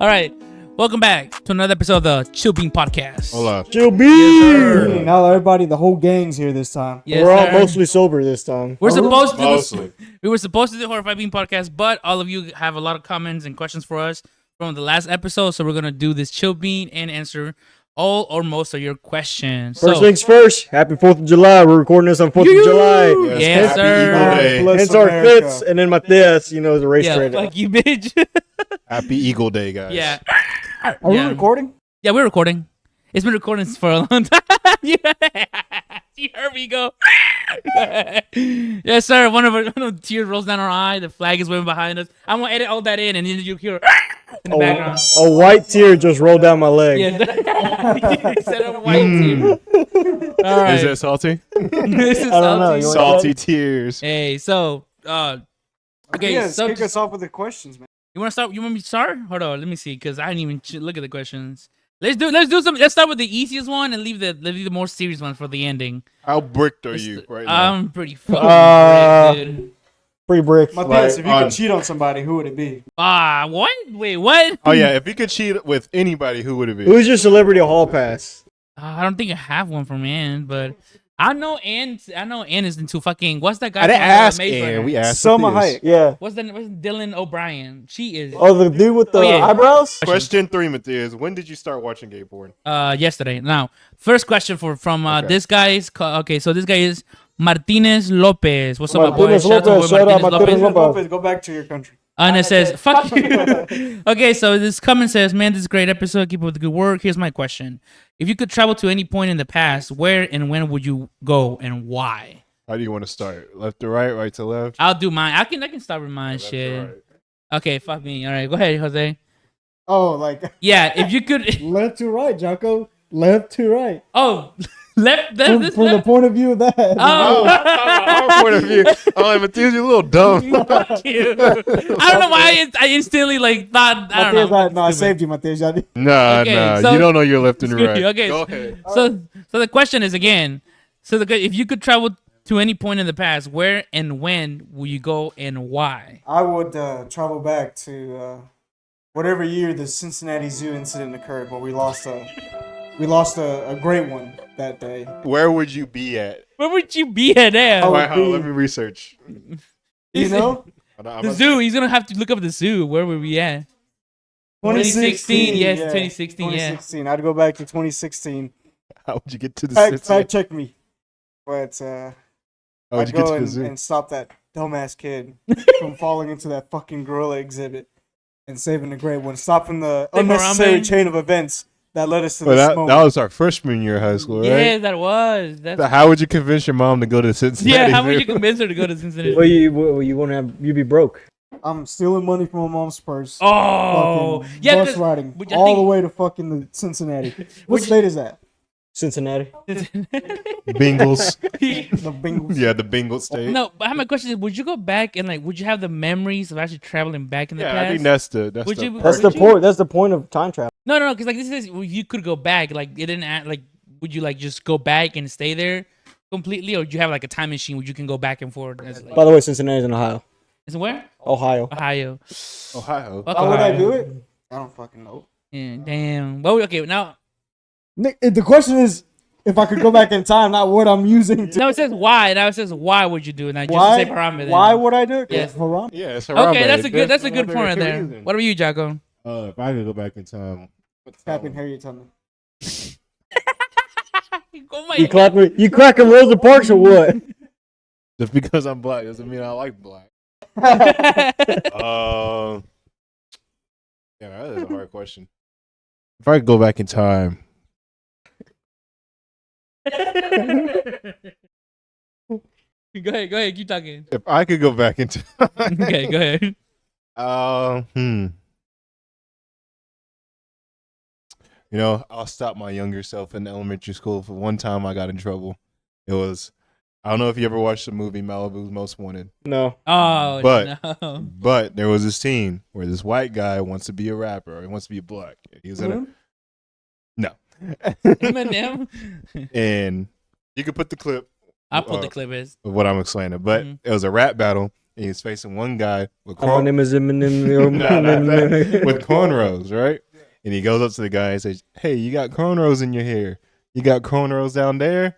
All right. Welcome back to another episode of the Chill Bean Podcast. Hola. Chill Bean! Yes, Now everybody, the whole gang's here this time. Yes, We're all sir. mostly sober this time. We're supposed to Mostly. we were supposed to do Horrified Bean Podcast, but all of you have a lot of comments and questions for us from the last episode, so we're gonna do this Chill Bean and answer all or most of your questions. First So, things first, happy 4th of July. We're recording this on 4th of July. Yes, Happy sir. Eagle Day. Hence our fits, and then my this, is a race yeah, trader. fuck you, bitch. Happy Eagle Day, guys. Yeah. Are we recording? Yeah, we're recording. It's been recording for a long time. You heard me go. Yes, sir. One of the tears rolls down our eye. The flag is waving behind us. I'm gonna edit all that in, and then you hear in the background. A white tear just rolled down my leg. Yeah, instead of white tear. All right. Is that salty? This is I don't know. salty. You want- Salty tears. Hey, so okay, Yeah, so kick us off with the questions, man. you want to start? You want me to start? Hold on, let me see, because I didn't even look at the questions. Let's do some. Let's start with the easiest one and leave the more serious one for the ending. How bricked are you right now? I'm pretty fucking brick, dude. Free brick. Matthias, if you on- could cheat on somebody, who would it be? What? Wait, what? Oh yeah, if you could cheat with anybody, who would it be? Who's your celebrity hall pass? I don't think I have one from Ann, but I know Ann is into fucking. What's that guy? I didn't from, ask Maze Runner? Ann. We asked Selma Matthias. Hayek. Yeah. What's Dylan O'Brien? She is. Oh, the dude with the Oh, yeah. eyebrows? Question 3, Matthias. When did you start watching gay porn? Yesterday. Now, first question from Okay. this guy's. Okay, so this guy is Martinez Lopez. What's up, my boy? Martinez Shout out to Lopez. my boy Shout out Martinez Martinez Lopez. Lopez. Lopez, go back to your country. And it says, fuck you. Okay, so this comment says, man, this is a great episode. Keep up with the good work. Here's my question. If you could travel to any point in the past, where and when would you go and why? How do you want to start? Left to right, right to left? I'll do mine. I can start with mine. Left to Shit. right. Okay, fuck me. All right, go ahead, Jose. Oh, like Yeah, if you could. Left to right, Jocko. Left to right. Oh, left. From This the left. point of view of that. Oh, Our point of view. I'm like, Matthias, you're a little dumb. fuck you. I don't know why I instantly thought. I don't know. No, I saved you, Matthias. Nah, Okay, so- you don't know your left and Screw right. you, okay. Go ahead. So the question is again. So if you could travel to any point in the past, where and when will you go and why? I would travel back to whatever year the Cincinnati Zoo incident occurred, where we lost a great one that day. Where would you be at? Where would you be at now? Oh, Wow, let me research. You know, The zoo. He's gonna have to look up the zoo. Where were we at? 2016. Yes, 2016. Yeah. 2016. I'd go back to 2016. How would you get to the Fact city? check me, but How would I'd you get go to the zoo? and stop that dumbass kid from falling into that fucking gorilla exhibit and saving the great one, stopping the The unnecessary Harambe? chain of events that led us to Well, this that moment. was our freshman year of high school, right? Yeah, that was. That's So how would you convince your mom to go to Cincinnati? yeah. How would you Zoo? convince her to go to Cincinnati? Well, you won't have you be broke. I'm stealing money from my mom's purse. Oh, Fucking yeah. bus riding which I all think- the way to fucking the Cincinnati. What Which- state is that? Cincinnati. Bengals. The Bengals. Yeah, the Bengals state. No, but my question is, would you go back and would you have the memories of actually traveling back in the Yeah, past? I think that's the Would you- That's Would the point. That's the point of time travel. No, because this is you could go back. Like it didn't would you just go back and stay there completely, or do you have a time machine where you can go back and forth? As, By the way, Cincinnati's in Ohio. is it where? Ohio. Ohio. Ohio. Fuck How would I Ohio. do it? I don't fucking know. Yeah, damn. Well, okay, now Nick, the question is if I could go back in time, not what I'm using to. now it says why. Now it says why would you do it? Now just Why? to say Harambe. Then. Why would I do it? Yes. Harambe. Yeah, it's Okay, Harambe. that's a good point right there. reason. What about you, Jocko? If I could go back in time. Captain Harriet Tubman. Oh my You cracking Rosa Parks or what? Just because I'm black doesn't mean I like black. Yeah, that is a hard question. If I could go back in time, Go ahead, keep talking. if I could go back in time, Okay, go ahead. I'll stop my younger self in elementary school. For one time, I got in trouble. It was, I don't know if you ever watched the movie Malibu's Most Wanted, No. Oh, But- no. but there was this scene where this white guy wants to be a rapper. Or he wants to be black. He was in a, no, Eminem. and you could put the clip I'll put the clip is. of what I'm explaining, but Mhm. it was a rap battle, and he's facing one guy with My name is Eminem. with cornrows, right? And he goes up to the guy and says, "Hey, you got cornrows in your hair. You got cornrows down there."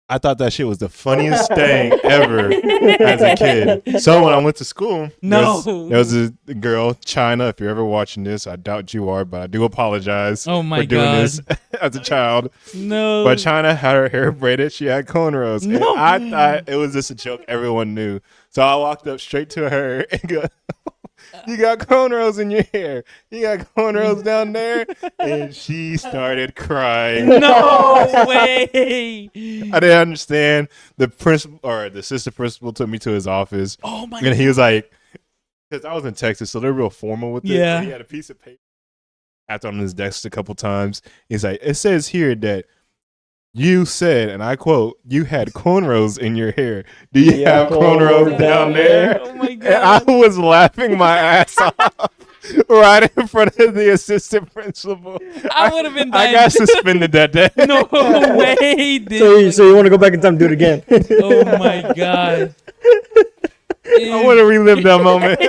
I thought that shit was the funniest thing ever as a kid. So when I went to school, No. there was a girl, China. If you're ever watching this, I doubt you are, but I do apologize Oh my for doing God. this as a child. No. But China had her hair braided. She had cornrows. No. And I thought it was just a joke everyone knew. So I walked up straight to her and go, "You got cornrows in your hair. You got cornrows down there." And she started crying. No way. I didn't understand. The principal or the assistant principal took me to his office. Oh my And he was like, because I was in Texas, so they're real formal with it. Yeah. So he had a piece of paper tapped on his desk a couple times. He's like, "It says here that you said, and I quote, you had cornrows in your hair. Do you Yeah, have cornrows down there?" Oh my And I God. was laughing my ass off right in front of the assistant principal. I would have been I dying. got suspended that day. No way, dude. So you want to go back in time and do it again? Oh my God. I want to relive that moment.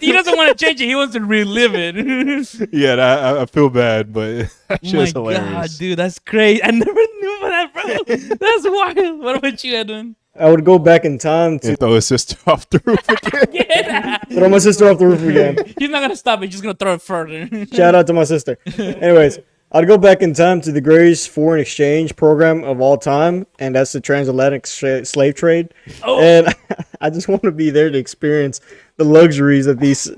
He doesn't want to change it. He wants to relive it. Yeah, I feel bad, but that Oh shit my was God, hilarious. dude, that's crazy. I never knew about that, bro. That's wild. What about you, Edwin? I would go back in time to And throw his sister off the roof again. Yeah. throw my sister off the roof again. He's not gonna stop it. He's just gonna throw it further. Shout out to my sister. Anyways, I'd go back in time to the greatest foreign exchange program of all time, and that's the transatlantic slave trade. Oh. And I just want to be there to experience the luxuries of these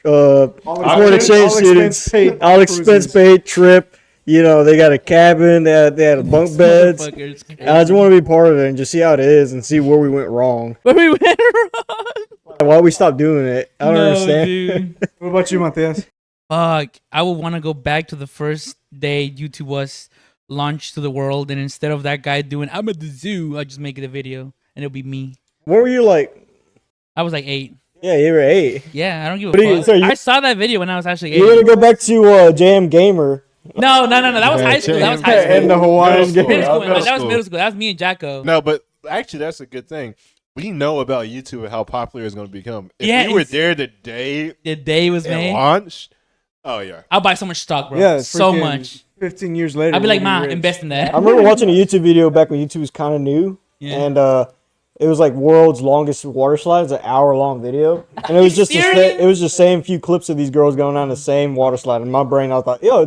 foreign exchange students. All expense paid trip. You know, they got a cabin. They had bunk beds. Motherfucker's crazy. And I just want to be part of it and just see how it is and see where we went wrong. Where we went wrong. Why we stopped doing it. I don't understand. Dude. What about you, Matthias? Fuck. I would want to go back to the first day YouTube was launched to the world, and instead of that guy doing "I'm at the zoo," I just make it a video, and it'll be me. What were you like? I was like 8. Yeah, you were 8. Yeah, I don't give What do a you- fuck. so you- I saw that video when I was actually 8. You want to go back to JM Gamer? No. That was high school. That was high school. And the Hawaiian Middle game. school. Middle school. Middle That was school. middle school. That was me and Jacko. No, but actually, that's a good thing. We know about YouTube and how popular it's going to become. If Yeah, you were it's- there the day The day was it made. launched, oh yeah. I'll buy so much stock, bro. Yeah, so freaking much. 15 years later. I'll be like, we'll "Ma, rich." invest in that." I remember watching a YouTube video back when YouTube was kind of new, Yeah. and it was like world's longest water slide. It's an hour-long video, and it was just serious? it was just same few clips of these girls going down the same water slide. In my brain, I thought, yo,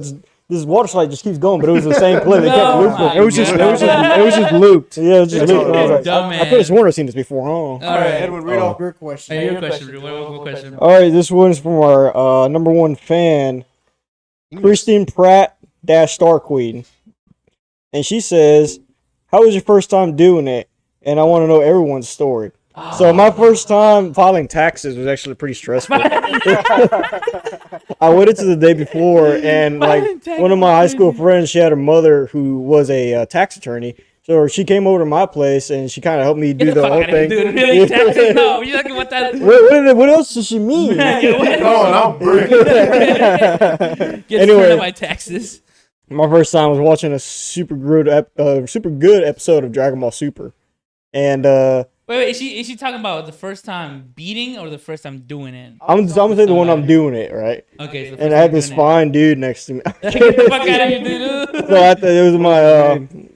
this water slide just keeps going, but it was the same clip. They kept No, looping. my It was just God. looped. Yeah, it was just looping. I was like, Dumb I man. could have sworn I've seen this before. Huh? All All right, right. Edwin, read off your question. Hey, your question, Drew. What question? All right, this one's from our number one fan, Christine Pratt Star Queen, and she says, "How was your first time doing it?" And I want to know everyone's story. So my first time filing taxes was actually pretty stressful. I waited to the day before, and like one of my high school friends, she had a mother who was a tax attorney. So she came over to my place, and she kind of helped me do Get the fuck whole outta here, thing. dude. Really? Taxes? No, you're talking about that. What else does she mean? Oh, Get Anyway. anyway, my taxes. My first time was watching a super good episode of Dragon Ball Super, and Wait, is she talking about the first time beating or the first time doing it? I'm gonna say the one I'm doing it right. Okay, so the And first I had time this doing fine dude next to me. it. Get the fuck out of here, dude. So it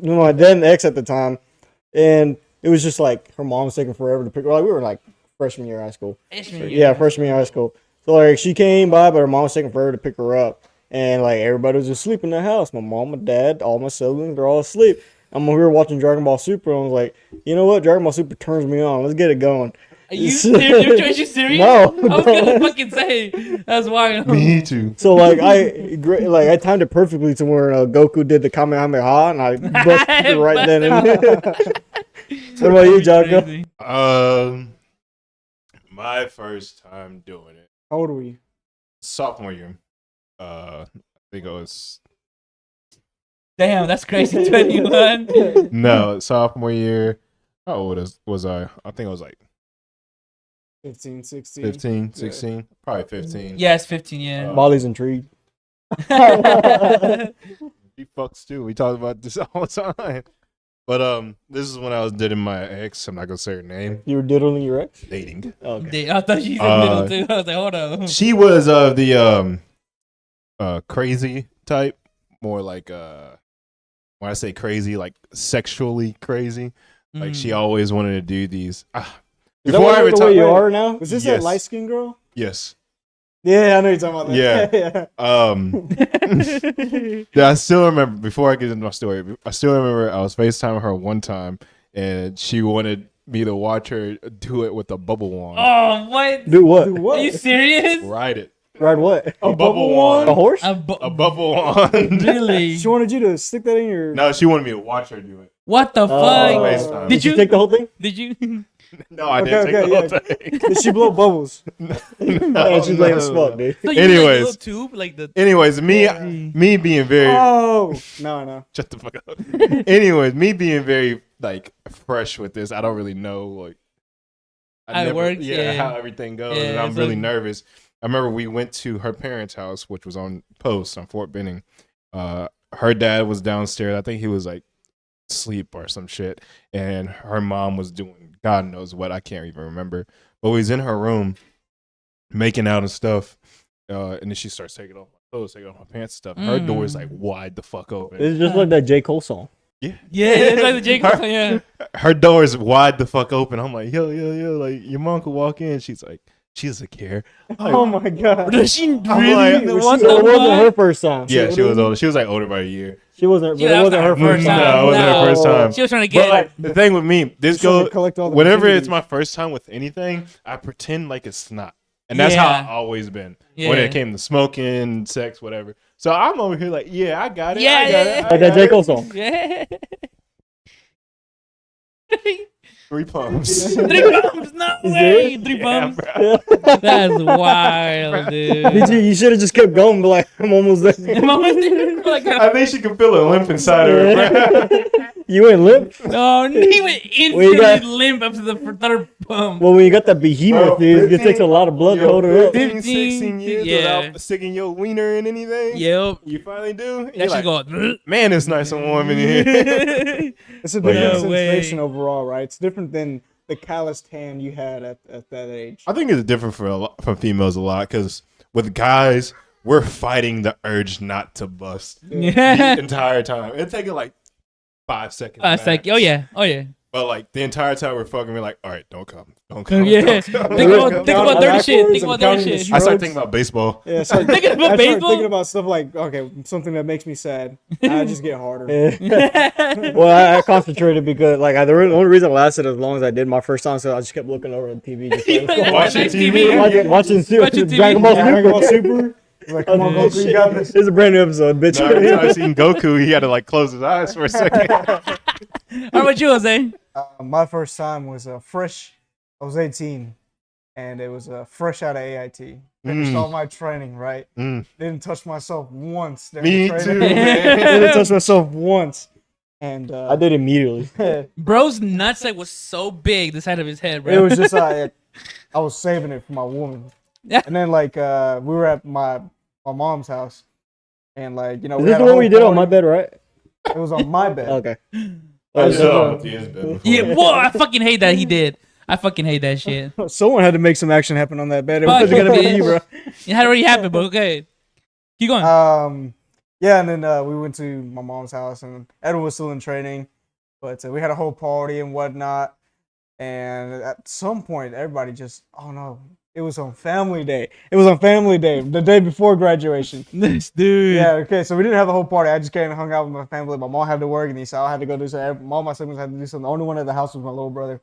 was my then ex at the time, and it was just like her mom was taking forever to pick her. Like we were like freshman year of high school. Yeah, freshman year of high school. So like she came by, but her mom was taking forever to pick her up, and like everybody was just asleep in the house. My mom, my dad, all my siblings, they're all asleep. I'm over here watching Dragon Ball Super, and I was like, you know what? Dragon Ball Super turns me on. Let's get it going. Are you serious? Are you serious? No, I was gonna bro. fucking say that's wild. Me too. So like I timed it perfectly to where Goku did the Kamehameha, and I busted it right then. And what about you, Jocko? Crazy. My first time doing it, How old were you? sophomore year. I think it was Damn, that's crazy. 21. no sophomore year. How old was I? I think I was like 15, 16. 15, 16, probably 15. Yeah, it's 15. Yeah. Molly's intrigued. He fucks too. We talk about this all the time. But this is when I was dating my ex. I'm not gonna say her name. You were diddling your ex? Dating. Okay. I thought she said middle too. I was like, hold on. She was the crazy type, more like when I say crazy, like sexually crazy. Like she always wanted to do these. Is that what the way you are now? Was this Yes. that light skinned girl? Yes. Yeah, I know you're talking about that. Yeah. Yeah, I still remember, before I get into my story, I still remember I was FaceTiming her one time and she wanted me to watch her do it with a bubble wand. Oh, what? Do what? Do what? Are you serious? Ride it. Ride what? A bubble wand. A horse? A bubble wand. Really? She wanted you to stick that in your. No, she wanted me to watch her do it. What the fuck? FaceTime. Did you take the whole thing? Did you? No, I didn't take the whole thing. Did she blow bubbles? Oh, she's lame as fuck, dude. So you Anyways. like a little tube, like the. Anyways, me being very Oh no. shut the fuck up. Anyways, me being very like fresh with this, I don't really know like How it works, yeah. how everything goes, Yeah, and I'm it's really like- nervous. I remember we went to her parents' house, which was on post on Fort Benning. Her dad was downstairs. I think he was like asleep or some shit, and her mom was doing God knows what. I can't even remember. But we was in her room making out and stuff, and then she starts taking off my clothes, taking off my pants and stuff. Her door is like wide the fuck open. It's just like that J. Cole song. Yeah, it's like the J. Cole. Yeah. Her door is wide the fuck open. I'm like, yo, like your mom could walk in. She's like, she doesn't care. I'm like, Oh my god. Does she really? like, What So the it wasn't fuck? her first time. yeah, she was older. She was like older by a year. She wasn't. But Yeah, it wasn't her that was first not time. her No, it wasn't her first time. She was trying to But get. like the thing with me, this Trying to goes collect all the whenever it's virginities. my first time with anything, I pretend like it's not. And that's how Yeah. I've always been. Yeah. When it came to smoking, sex, whatever. So I'm over here like, yeah, I got it. Yeah, I got yeah, it. yeah. I Like that got J. it. Cole song. Yeah. 3 pumps. 3 pumps? No way. 3 pumps. That's wild, dude. You should have just kept going, but like, I'm almost there. I'm almost there. Like, I think she can feel a limp inside of her. You ain't limp? no, he went instantly got- limp up to the third pump. Well, when you got that behemoth, dude, it takes a lot of blood to hold her up. 15, 15, 16 years yeah. without sticking your wiener in anything. Yep. You finally do. That You're should like, go. man, it's nice and warm in here. It's a But different yeah. sensation overall, right? It's different than the calloused hand you had at that age. I think it's different for females a lot because with guys, we're fighting the urge not to bust the Yeah. entire time. It take like 5 seconds. It's like, max. oh yeah, oh yeah. But like the entire time we're fucking, we're like, all right, don't come. Yeah. Don't come. Think about dirty shit. Think about dirty shit. I start thinking about baseball. Yeah, so Thinking about I start baseball? thinking about stuff like, okay, something that makes me sad. I just get harder. Well, I concentrated because like the only reason I lasted as long as I did my first time, so I just kept looking over at the TV, just like, Watching TV. watching Watching TV. Dragon Ball Dragon Ball Super. Super. Like, come on, Oh, Goku, you got this. It's a brand new episode, bitch. No, every time I seen Goku, he had to like close his eyes for a second. How about you, Jose? My first time was fresh. I was 18, and it was fresh out of AIT. Finished all my training, right? Didn't touch myself once. during Me the too, training. man. Didn't touch myself once. And I did immediately. Bro's nutsack was so big, the side of his head, bro. it was just like I was saving it for my woman. Yeah. And then like we were at my mom's house, and like Is we this had the a one whole we did on my party. bed, right? It was on my bed. Okay. I Oh, saw him with his bed before. Yeah, whoa, I fucking hate that he did. I fucking hate that shit. Someone had to make some action happen on that bed. It Fuck wasn't gonna be bitch. you, bro. It had already happened, but okay. Keep going. Yeah, and then we went to my mom's house, and Edwin was still in training, but we had a whole party and whatnot. And at some point, everybody just, oh no, it was on Family Day. It was on Family Day, the day before graduation. This dude. Yeah, okay, so we didn't have the whole party. I just came and hung out with my family. My mom had to work, and so I had to go do something. All my siblings had to do something. The only one at the house was my little brher.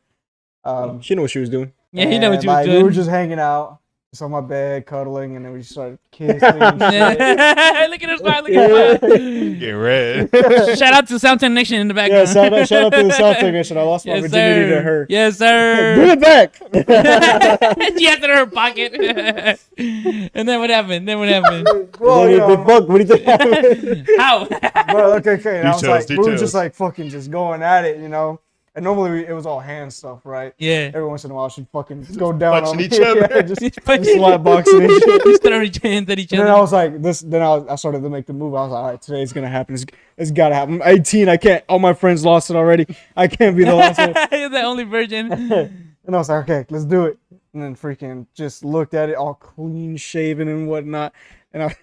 She knew what she was doing. Yeah, he know what and, you was like, doing. We were just hanging out, just on my bed, cuddling, and then we just started kissing and shit. Look at his smile. Look at his smile. Get red. Shout out to Soundtown Nation in the Yeah, background. shout out to the South Nation. I lost my Yes, virginity sir. to her. Yes, Bring sir. it back. She had it in her pocket. And then what happened? Well, you know, Fuck, what do you think happened? How? well, okay. And I was like, we were Details. just like fucking just going at it, you know. And normally it was all hand stuff, right? Yeah. Every once in a while, she'd fucking go down punching on me. each other. Yeah, just Just slap boxing and shit. Just throw each hands at each And then other. I was like, this. Then I started to make the move. I was like, all right, today's gonna happen. It's gotta happen. I'm 18. I can't. All my friends lost it already. I can't be the last one. You're the only virgin. And I was like, okay, let's do it. And then freaking just looked at it all clean shaven and whatnot. And I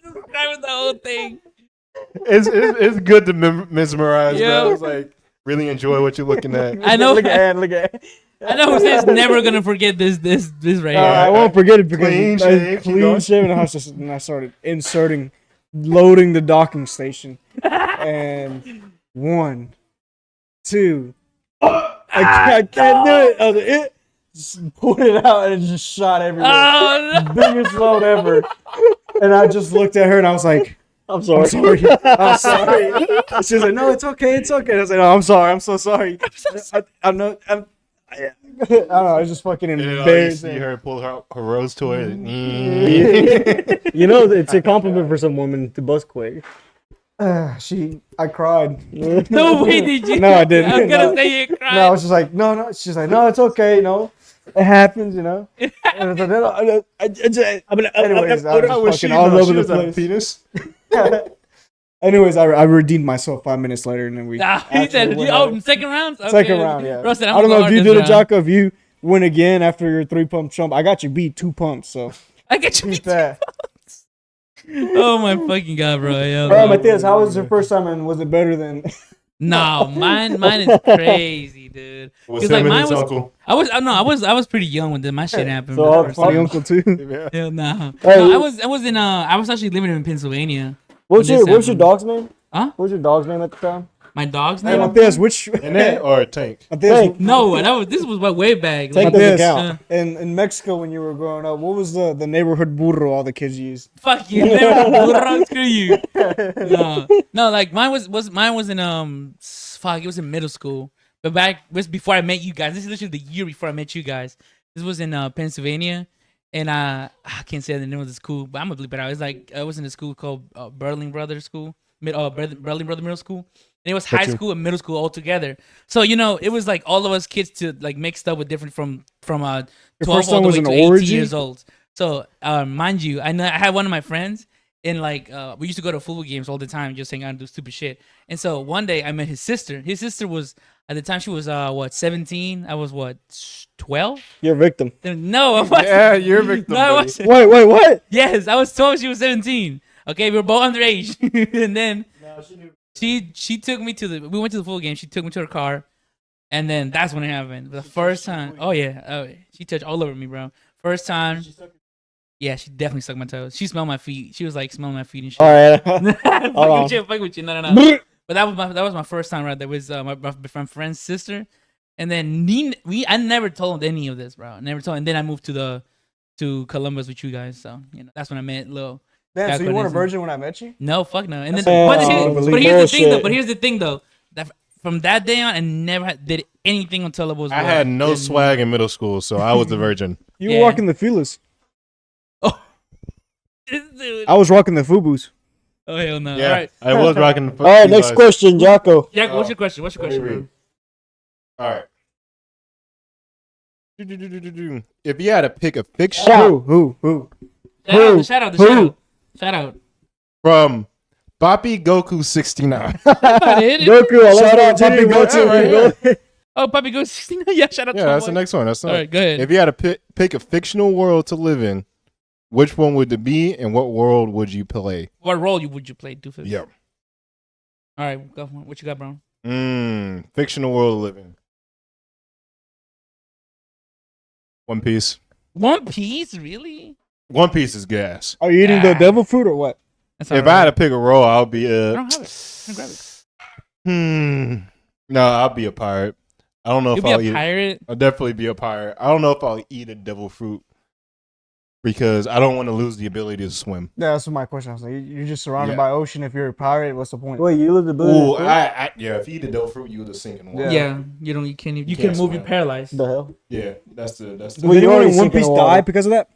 Describing the whole thing. It's good to mesmerize, Yeah. bro. It's like really enjoy what you're looking at. I know. Look at Look at I know Jose's never gonna forget this right here. I won't forget it because Clean I shave, keep clean going. shaven. And I started loading the docking station. And 1, 2. I can't do it. I was like, just pulled it out and it just shot everywhere. Oh no. Biggest load ever. And I just looked at her and I was like, I'm sorry. I'm sorry. She was like, no, it's okay. It's okay. I was like, no, I'm sorry. I'm so sorry. I'm not. I don't know. I was just fucking And then all you embarrassing. see her pull her rose toy. You know, it's a compliment for some women to bust quick. I cried. No way did you. No, I didn't. I was gonna No. say you cried. No, I was just like, no. She's like, no, it's okay. No, it happens, you know. And I was like, no, anyways, I How was was just she? fucking all know? over She the was a place. penis. Anyways, I redeemed myself 5 minutes later, and then we. Nah, he actually said, went oh, out. second round? Okay. Second round, yeah. Bro said, I don't know if you did it, Jocko. Jocko. If you win again after your 3-pump jump, I got you beat 2 pumps, so I get you. keep that. Oh my fucking god, bro. Yo, All right, Matthias, how was your first time, and was it better than? No, mine is crazy, dude. Was Cause him like and mine his was, uncle. I was pretty young when my shit happened. So the all first funny time. uncle too. Yeah. Hell no. Hey, No, I was actually living in Pennsylvania. What's when your this What's your happened. dog's name? Huh? What's your dog's name at the time? My dog's Hey, name? Matthias, which? And that or a tank. Matthias, Tank. No, this was way back. Tank Like, doesn't Matthias, count. in Mexico when you were growing up, what was the neighborhood burro all the kids used? fuck you, never screw you. No, like mine was in it was in middle school. But back was before I met you guys. This is literally the year before I met you guys. This was in Pennsylvania, and I can't say the name of the school, but I'm gonna bleep it out. It's like I was in a school called Berlin Brothers School, Berlin Brother Middle School. And it was high school and middle school all together. So it was like all of us kids to like mixed up with different from 12 first all one the was way an to 18 orgy? years old. So mind you, I had one of my friends. And like we used to go to football games all the time, just hang out and do stupid shit. And so one day I met his sister. His sister was at the time she was 17. I was 12. You're a victim. No, I wasn't. Yeah, you're a victim. No, I buddy. wasn't. Wait, what? Yes, I was 12. She was 17. Okay, we were both underage. And then she took me we went to the football game. She took me to her car, and then that's when it happened. The first time. Oh yeah, she touched all over me, bro. First time. Yeah, she definitely sucked my toes. She smelled my feet. She was like smelling my feet and shit. All right. Fuck on. with you, fuck with you. No. But that was my first time, right? That was my friend's sister, and then I never told any of this, bro. I never told. And then I moved to Columbus with you guys, so that's when I met Lil. Damn, so you weren't a Jaconism. virgin when I met you? No, fuck no. And then, That's but here's the thing, though. bullshit. But here's the thing, though. That from that day on, I never did anything until I was. I had no swag in middle school, so I was the virgin. You Yeah. were rocking the feelers. Dude. I was rocking the FUBUs. Oh hell no! Yeah, All right, I was rocking. All right, next question, Jocko. Jack. What's your question? What's your Let me question, read. bro? All right. If you had to pick a fiction Who? Shout out. from Boppy Goku 69, Goku, I Shout love out, Papi Goku. Oh, Puppy goes 69. Yeah, shout out. yeah, to that's my the boy. next one. That's All right, go ahead. If you had to pick a fictional world to live in, which one would it be, and what world would you play? What role would you play, Doofus? Yeah. All right, go. What you got, bro? Fictional world to live in. One Piece. One Piece, really? One Piece is gas. Are you eating the devil fruit or what? That's If I had to pick a role, I'll be I don't have it. I grab it. No, I'll be a pirate. I don't know You'll if I'll be a eat. pirate. I'll definitely be a pirate. I don't know if I'll eat a devil fruit because I don't want to lose the ability to swim. Yeah, that's what my question was. Like, you're just surrounded Yeah. by ocean. If you're a pirate, what's the point? Wait, you live the Ooh, blue? yeah. If you eat a devil fruit, you would just sink in water. Yeah, you don't. You can't. You can't can move. swim. You're paralyzed. The hell? Yeah, that's the Does Well, you anyone already in One sink in Piece the water. die because of that?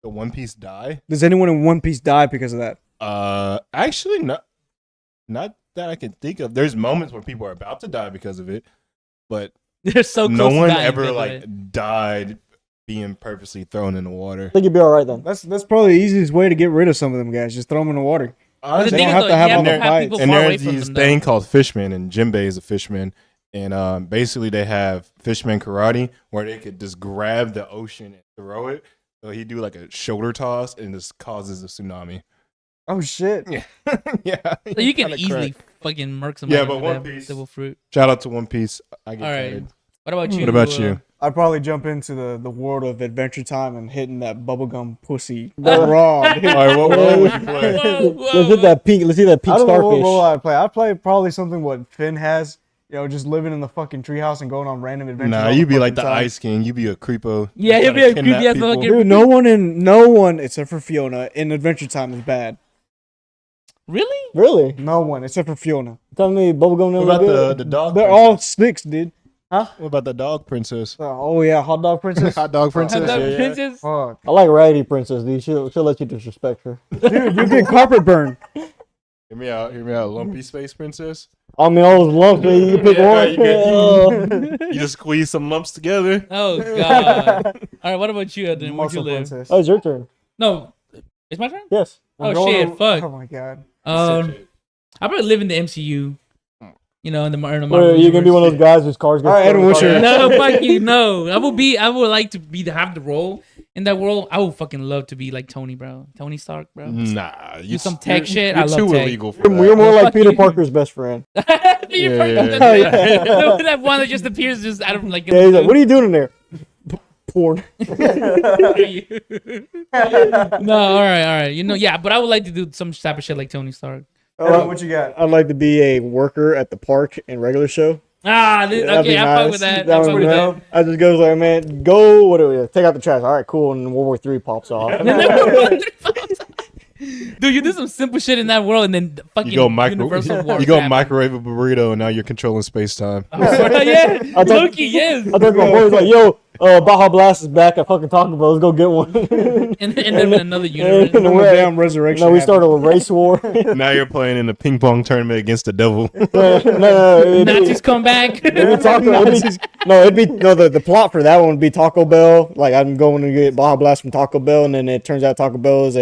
the One Piece die. Does anyone in One Piece die because of that? Actually, not that I can think of. There's moments where people are about to die because of it, but They're so close no to one dying ever because of like it. died being purposely thrown in the water. I think you'd be all right then. That's probably the easiest way to get rid of some of them guys. Just throw them in the water. But the Honestly, They thing don't is, have though, to have you all have the to have fights. people and far away there's from these them. thing Though. called fishmen, and Jinbei is a fisherman, and basically they have fisherman karate where they could just grab the ocean and throw it. So he do like a shoulder toss, and this causes a tsunami. Oh shit! Yeah, yeah. So you can Kinda easily crack. fucking murk somebody. Yeah, but with One that Piece. double fruit. Shout out to One Piece. I get All right. carried. What about you? What about you? I'd probably jump into the world of Adventure Time and hitting that bubblegum pussy raw. Dude. All right, what role would you play? Whoa, whoa, Let's hit that pink. Let's see that pink I don't know what starfish. role I'd play. I'd play probably something what Finn has. You know, just living in the fucking treehouse and going on random adventures. Nah, all you be like fucking the time. Ice King. You be a creepo. Yeah, You he'll be gotta a kidnap creepy ass people. fucking- Dude, no one except for Fiona in Adventure Time is bad. Really? Really? No one except for Fiona. Tell me bubblegum What never about good. the dog? They're princess? all slicks, dude. What about the dog princess? Oh yeah, hot dog princess. Hot dog princess. Hot dog yeah, yeah. princess? Fuck, I like Raggedy Princess, dude. She'll let you disrespect her. dude, you get carpet burn. Hear me out. Hear me out. Lumpy space princess. I mean, all those lumps, man, you pick Yeah, one. you You just squeeze some lumps together. Oh god. All right. What about you, Edwin? Where'd you Muscle live? princess. Oh, it's your turn. No, it's my turn. Yes. Oh Going shit! to- Fuck. Oh my god. I probably live in the MCU. You know, in the Marvel. Wait, you gonna be universe. one of those guys whose cars get All right, Edwin, what's your- No, fuck you. No, I would like to have the role in that world. I would fucking love to be like Tony, bro. Tony Stark, bro. Nah, you some tech shit. You're I love too tech. illegal for You're more Yeah, like fuck Peter you. Parker's best friend. Peter Yeah, Parker yeah. does Oh, that. yeah. No, that one that just appears just out of like. Yeah, he's like, what are you doing in there? Porn. No, all right. You know, yeah, but I would like to do some type of shit like Tony Stark. Edwin, what you got? I'd like to be a worker at the park in regular show. That'd That'd be okay, I fuck with nice. that. That I would fuck be with dope. that. I just goes like, man, go, what do we take out the trash? All right, cool. And then World War III pops off. Dude, you do some simple shit in that world, and then the fucking You go universal war. You go microwave a burrito, and now you're controlling space time. Yeah, I thought- Loki, yes. I thought my boy was like, yo, Baja Blast is back at fucking Taco Bell. Let's go get one. And then in another universe. And When the we're- damn resurrection. No, we happened. started a race war. Now you're playing in a ping pong tournament against the devil. no, it'd be- Nazis come back. it'd be the plot for that one would be Taco Bell. Like I'm going to get Baja Blast from Taco Bell, and then it turns out Taco Bell is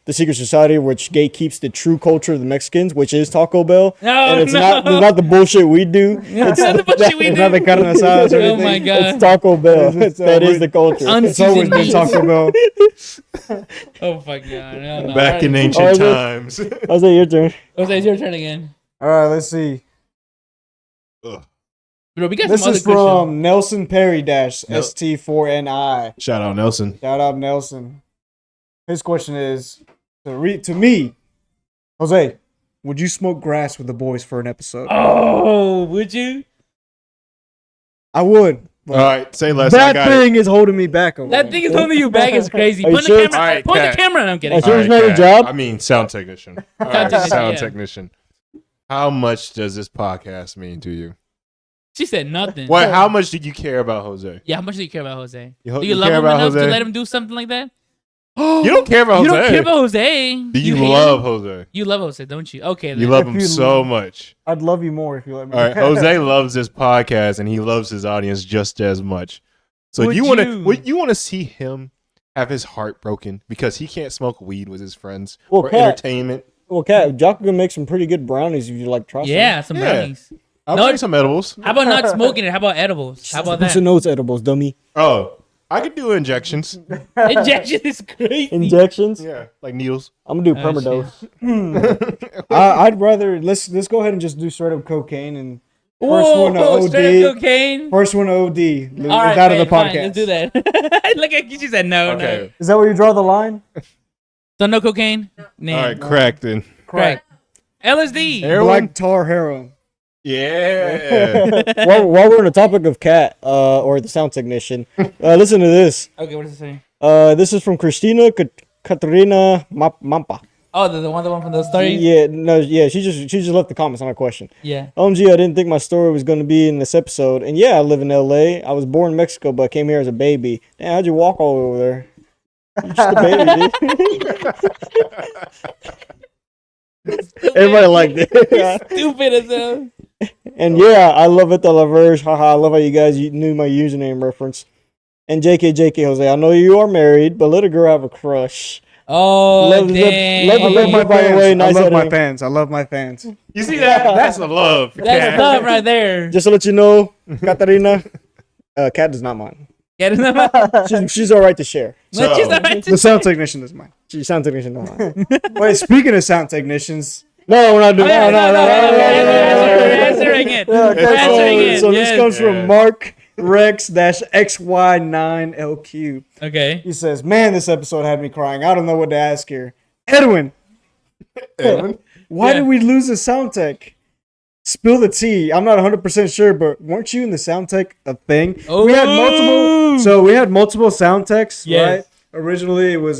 the secret society which gatekeeps the true culture of the Mexicans, which is Taco Bell. No, and it's no. not the bullshit we do. It's not the bullshit we It's do. not the carne asada or Oh anything. my god. It's Taco Bell. It's, That is we- the culture. It's always Unseasoned been meat. Taco Bell. Oh fuck god. No, no. Back in Alright. ancient Oh, is it? times. I say your turn. Jose, it's your turn again. All right, let's see. Ugh. Bro, we got This some other is questions. from Nelson Perry ST4NI. Shout out Nelson. Shout out Nelson. His question is to me, Jose, would you smoke grass with the boys for an episode? Oh, would you? I would. All right, say less. That I got thing is holding me back. That thing is holding you back is crazy. Are you Point sure? the camera. Alright, Point Kat. the camera. No, I'm kidding. Are you All sure it's not your Kat. job? I mean, sound technician. All right, technician, sound yeah. technician. How much does this podcast mean to you? She said nothing. What? How much do you care about Jose? Yeah, how much do you care about Jose? You, Do you you love care him about enough Jose? to let him do something like that? You don't care about You Jose. don't care about Jose. Do you hate love him? Jose? You love Jose, don't you? Okay, then. You love If him you so love- much. I'd love you more if you let me. All right, Jose loves this podcast and he loves his audience just as much. So Would you want to you? would you want to see him have his heart broken because he can't smoke weed with his friends Well, for Kat- entertainment? Well, Kat, Jock can make some pretty good brownies if you like try some. Yeah, some Yeah. brownies. I'll No, bring some edibles. How about not smoking it? How about edibles? How about Who that? knows edibles, dummy? Oh, I could do injections. Injection is crazy. Injections? Yeah, like needles. I'm gonna do Oh, permadose. I'd rather let's go ahead and just do straight up cocaine and first Whoa, one to OD. straight up cocaine. First one to OD. Leave All right, that of the fine, podcast. let's do that. Look at you. She said no, no. Okay. Is that where you draw the line? So no cocaine? Nah. All right, crack then. Crack. LSD. Heroin? Black tar heroin. Yeah. while we're on the topic of Kat, or the sound technician, listen to this. Okay, what does it say? This is from Christina Katerina Mampa. Oh, the one from the story? Yeah, no, yeah, she just left the comments on my question. Yeah. OMG, I didn't think my story was going to be in this episode. And yeah, I live in LA. I was born in Mexico, but I came here as a baby. Damn, how'd you walk all over there? You're just a baby, dude. Everybody liked it. Stupid as hell. And yeah, I love it, the Lavers. Haha, I love how you guys knew my username reference. And JK Jose, I know you are married, but let a girl have a crush. Oh, Love the- damn. love I the- love my by the fans. way, I nice love my editing. fans. I love my fans. You see that? That's a love. That's love right there. Just to let you know, Katarina, Kat does not mind. Get in the She's all right to share. So- The sound technician is mine. She sounds technician don't mind. Wait, speaking of sound technicians, No, we're not doing Yeah, that. we're answering it. Yeah, We're answering it. so yes. this comes Yeah. from Mark Rex-XY9LQ. Okay. He says, "Man, this episode had me crying. I don't know what to ask here. Edwin, why Yeah. did we lose the sound tech? Spill the tea. I'm not 100% sure, but weren't you in the sound tech a thing? We had multiple. So we had multiple sound techs, Yes. right? Originally, it was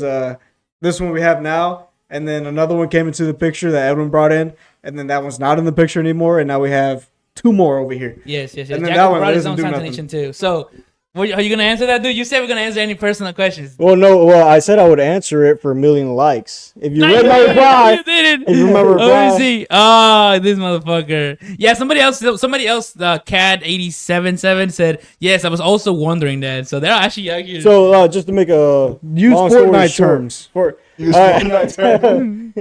this one we have now, and then another one came into the picture that Edwin brought in, and then that one's not in the picture anymore, and now we have two more over here. Yes. And then Jacob that one brought his doesn't own do sound nothing. technician too. So, are you gonna answer that, dude? You said we're gonna answer any personal questions. Well, no. Well, I said I would answer it for 1,000,000 likes. If you read my You reply, didn't. if you remember Let reply. me see. Oh, this motherfucker. Yeah, somebody else, CAD877 said, yes, I was also wondering that. So they're actually accurate. So just to make a Use long story Fortnite short, terms. Use All right. Fortnite term.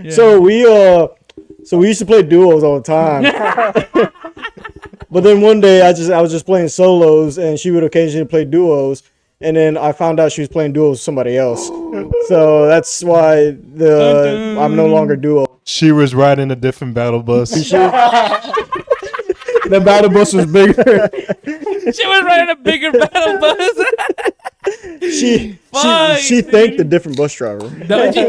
Yeah. So we used to play duos all the time. But then one day I was just playing solos, and she would occasionally play duos, and then I found out she was playing duos with somebody else. So that's why I'm no longer duo. She was riding a different battle bus. The battle bus was bigger. She was running a bigger battle bus. She Fuck, thanked the different bus driver. No, she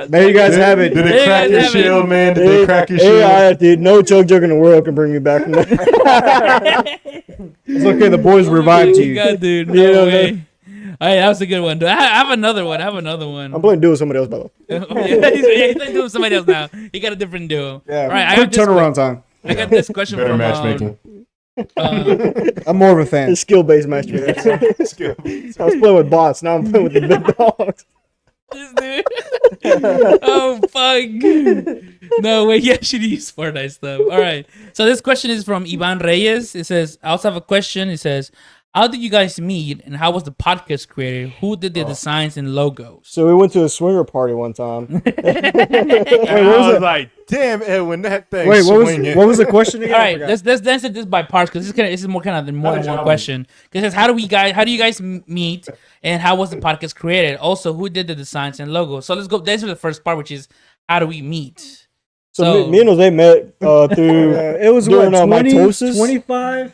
There you guys have it. Did There it you crack guys your have it. shield, man? Did they crack your shield? Hey, dude, no choke joke in the world can bring me back from that. It's okay. The boys revived Oh, you. God, dude. No Yeah, no. way. All right, that was a good one. Dude. I have another one. I'm playing duo with somebody else, by the way. He's playing duo with somebody else now. He got a different duo. Yeah. All right, I Quick got this turnaround time. I got this question Better from matchmaking. I'm more of a fan. It's skill based matchmaking. I was playing with bots. Now I'm playing with the big dogs. this dude. Oh fuck! No way. Yeah, should use Fortnite stuff. All right. So this question is from Ivan Reyes. It says, "I also have a question." It says, "How did you guys meet, and how was the podcast created? Who did the designs and logos?" So we went to a swinger party one time. And I was like, damn, Edwin, that thing Wait, swinging. what was the question again? All I right, forgot. let's answer this by parts because this is more kind of than more than one question. Because it says, how do you guys meet, and how was the podcast created? Also, who did the designs and logos? So let's go. This is the first part, which is how do we meet? So me and Jose met through. It was during, what, 20, mitosis?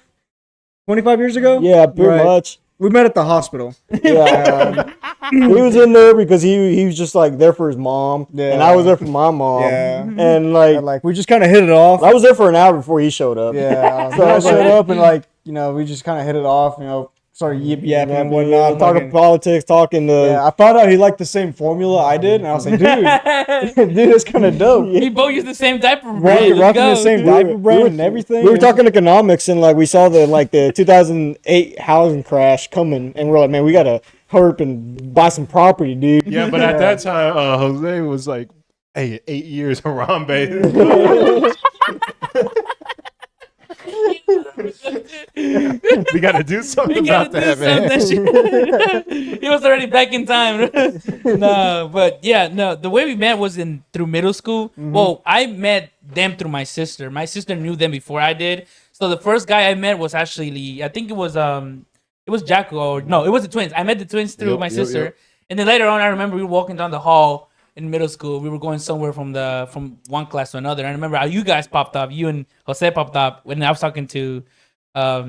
25 years ago? Yeah, pretty Right. much. We met at the hospital. Yeah, he was in there because he was just like there for his mom, and Yeah. I was there for my mom. Yeah. and And, like like, we just kind of hit it off. I was there for an hour before he showed up. Yeah. So So I I was showed like- up and, like, you know, we just kind of hit it off, you know, started yip yapping and whatnot. talking fucking- politics, talking Yeah, I found out he liked the same formula I did, and I was like, dude, dude, it's kind of dope. we both use the same diaper brand. Rocking Let's the go. same diaper brand and everything. We were talking economics, and like we saw the 2008 housing crash coming, and we're like, man, we gotta hurry up and buy some property, dude. Yeah, but at that time, Jose was like, hey, 8 years around, baby. We got to do something We about gotta do that, something. man. That shit- he was already back in time. No, but yeah, no. The way we met was through middle school. Well, I met them through my sister. My sister knew them before I did. So the first guy I met was actually, I think it was Jacko, or no, it was the twins. I met the twins through Yep, my yep, sister, yep. and then later on, I remember we were walking down the hall in middle school. We were going somewhere from one class to another. And I remember how you guys popped up. You and Jose popped up when I was talking to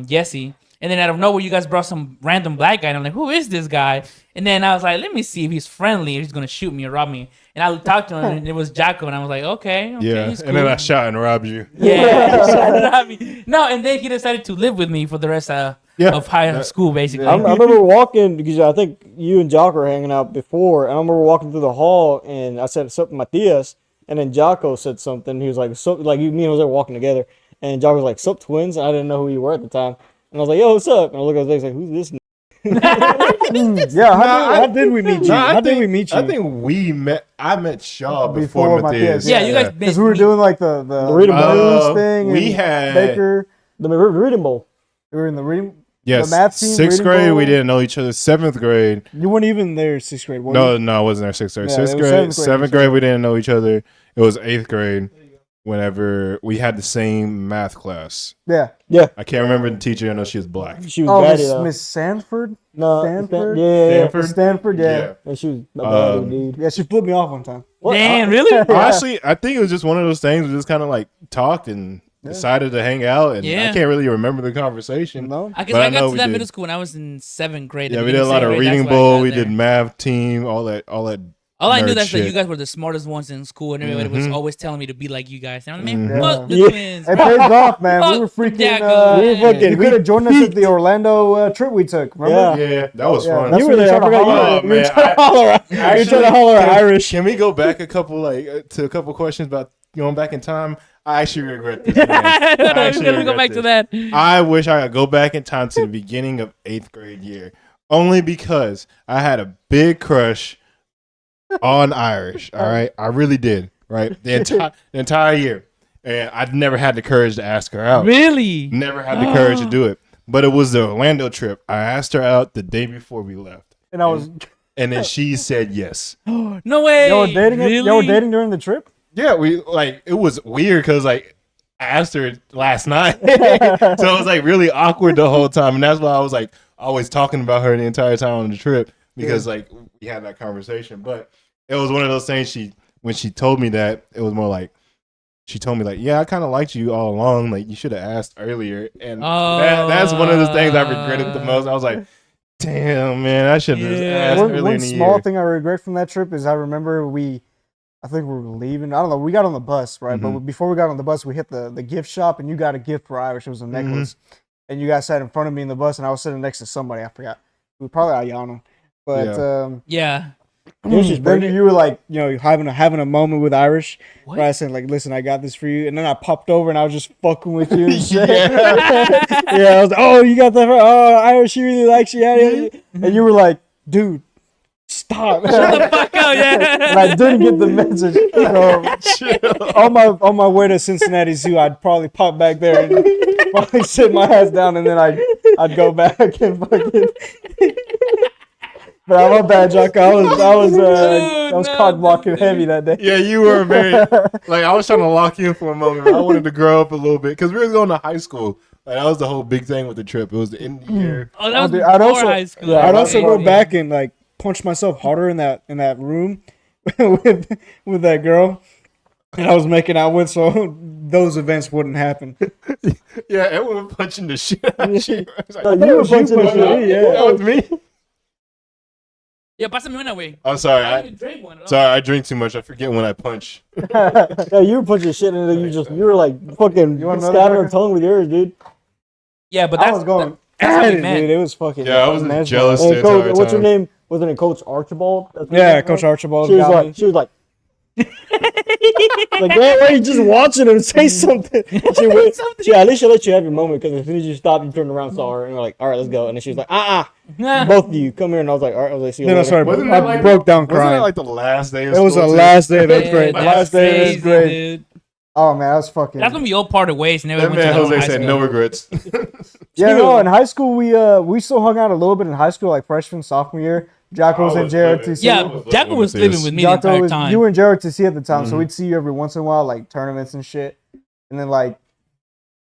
Jesse. And then out of nowhere, you guys brought some random black guy. And I'm like, who is this guy? And then I was like, let me see if he's friendly. If he's going to shoot me or rob me. And I talked to him, and it was Jacko. And I was like, okay, Yeah, he's cool. and then I shot and robbed you. Yeah, he shot and robbed me. No, and then he decided to live with me for the rest of high school, basically. I remember walking because I think you and Jocko were hanging out before, and I remember walking through the hall, and I said something to Matias, and then Jocko said something. He was like, "So, like you, me and Jose were walking together, and Jocko was like, "Sup, twins?" And I didn't know who you were at the time, and I was like, "Yo, what's up?" And I look at Jose, like, "Who's this?" Yeah, how did we meet you? How did we meet you? I think we met. I met Shaw Before before Matthias, Matthias. Yeah, you guys Because we were doing like the reading balloons bowl. thing. We and had- Baker. The reading bowl. We were in the reading. Yes, the math team, sixth reading grade we bowl. didn't know each other. Seventh grade, You weren't even there 6th grade, were you? no, I wasn't there. Sixth grade, Yeah, sixth it was grade, 7th grade seventh we grade we didn't know each other. It was eighth grade. Whenever we had the same math class, Yeah. I can't remember the teacher. I know she was black. She was Oh, baddie though. Miss Sanford? No, Stanford? Yeah. Stanford? Stanford, yeah. Yeah, she was a baddie, dude. Yeah, she flipped me off one time. What? Damn, really? Honestly, I think it was just one of those things. We just kind of like talked and decided to hang out, and Yeah. I can't really remember the conversation. No? I guess But I I got know to we that did. middle school when I was in 7th grade. Yeah, the we did a beginning lot of seventh grade. reading That's why I bowl. got We there. did math team. All that. All I knew nerd that's that shit. you guys were the smartest ones in school, and everybody was Mhm. always telling me to be like you guys. And I'm like, man, Mhm. fuck the Yeah. twins. It pays off, man. We Fuck were freaking. Jacko, we were man. fucking- You could have joined us at the Orlando trip we took. Remember? Yeah, that was Yeah, fun. that's You when were there. I tried to forgot holler. Oh, you were man, trying to holler. You were trying to holler at Irish. Can we go back a couple to a couple questions about going back in time? I actually regret this. Man. I We're actually gonna go regret back to this. that. I wish I could go back in time to the beginning of 8th grade year, only because I had a big crush on Irish. All right, I really did. Right, the entire year, and I'd never had the courage to ask her out. Really? Never had the courage to do it. But it was the Orlando trip. I asked her out the day before we left, And I was. and then she said yes. No way. Y'all were dating? Really? Y'all were dating during the trip? Yeah, we like it was weird because like I asked her last night, so it was like really awkward the whole time, and that's why I was like always talking about her the entire time on the trip because like we had that conversation. But it was one of those things. When she told me that, it was more like she told me like, yeah, I kind of liked you all along. Like you should have asked earlier, and that's one of the things I regretted the most. I was like, damn man, I should have just Yeah. asked earlier One in the small year. thing I regret from that trip is I remember I think we were leaving. I don't know. We got on the bus, right? But before we got on the bus, we hit the gift shop, and you got a gift for Irish. It was a necklace, and you guys sat in front of me in the bus, and I was sitting next to somebody. I forgot. We were probably Ayana, but Yeah. then you were like, having a moment with Irish. What? Where I said like, listen, I got this for you, and then I popped over and I was just fucking with you. And shit. Yeah. Yeah, I was like, oh, you got that? Oh, Irish, she really likes you. And you were like, dude, stop. Shut the fuck up, yeah. And I didn't get the message. So on my way to Cincinnati Zoo, I'd probably pop back there and probably sit my ass down, and then I'd go back and fucking. But I'm bad, Jocko. I was cock blocking heavy that day. Yeah, you were very like I was trying to lock you in for a moment. I wanted to grow up a little bit because we were going to high school. Like, that was the whole big thing with the trip. It was the end of the year. Oh, that was Dude, before high school. I'd also go Yeah. back and like punch myself harder in that room with that girl, and I was making out with, so those events wouldn't happen. Yeah, everyone punching the shit out of you. I was like, You were punching the shit, yeah. That was me. Yeah, pásame una, güey. I'm sorry. I I, didn't drink one at all. sorry, I drink too much. I forget when I punch. Yeah, you were punching shit, and then you were like fucking You want another scattering her burger? tongue with yours, dude. Yeah, but I that's was going that's how at we it, met. dude. It was fucking. Yeah, I was mesmerizing. jealous. And the coach, entire what's her time. name? Was it Coach Archibald? That's what Yeah, her name Coach was? Archibald. She was got like, me. like, why are you just watching him? Say something. She went, at least she'll let you have your moment because as soon as you stop, you turn around, saw her, and you're like, all right, let's go. And then she was like, both of you come here, and I was like, all right, let's see you Then I later. started. Wasn't I that like- broke down Wasn't crying. that like the last day of It was school, the too? last day of Yeah, eighth grade. that's Last day of crazy, eighth grade. dude. Oh man, that was fucking. That's when we all parted ways and That everyone man went to Jose high said school. no regrets. Yeah, no. In high school, we still hung out a little bit in high school, like freshman, sophomore year. Jocko was I in was living. JRTC. Yeah, Jacko was living with me the Jocko entire was. time. You were in JRTC at the time, so Mhm. we'd see you every once in a while, like tournaments and shit. And then like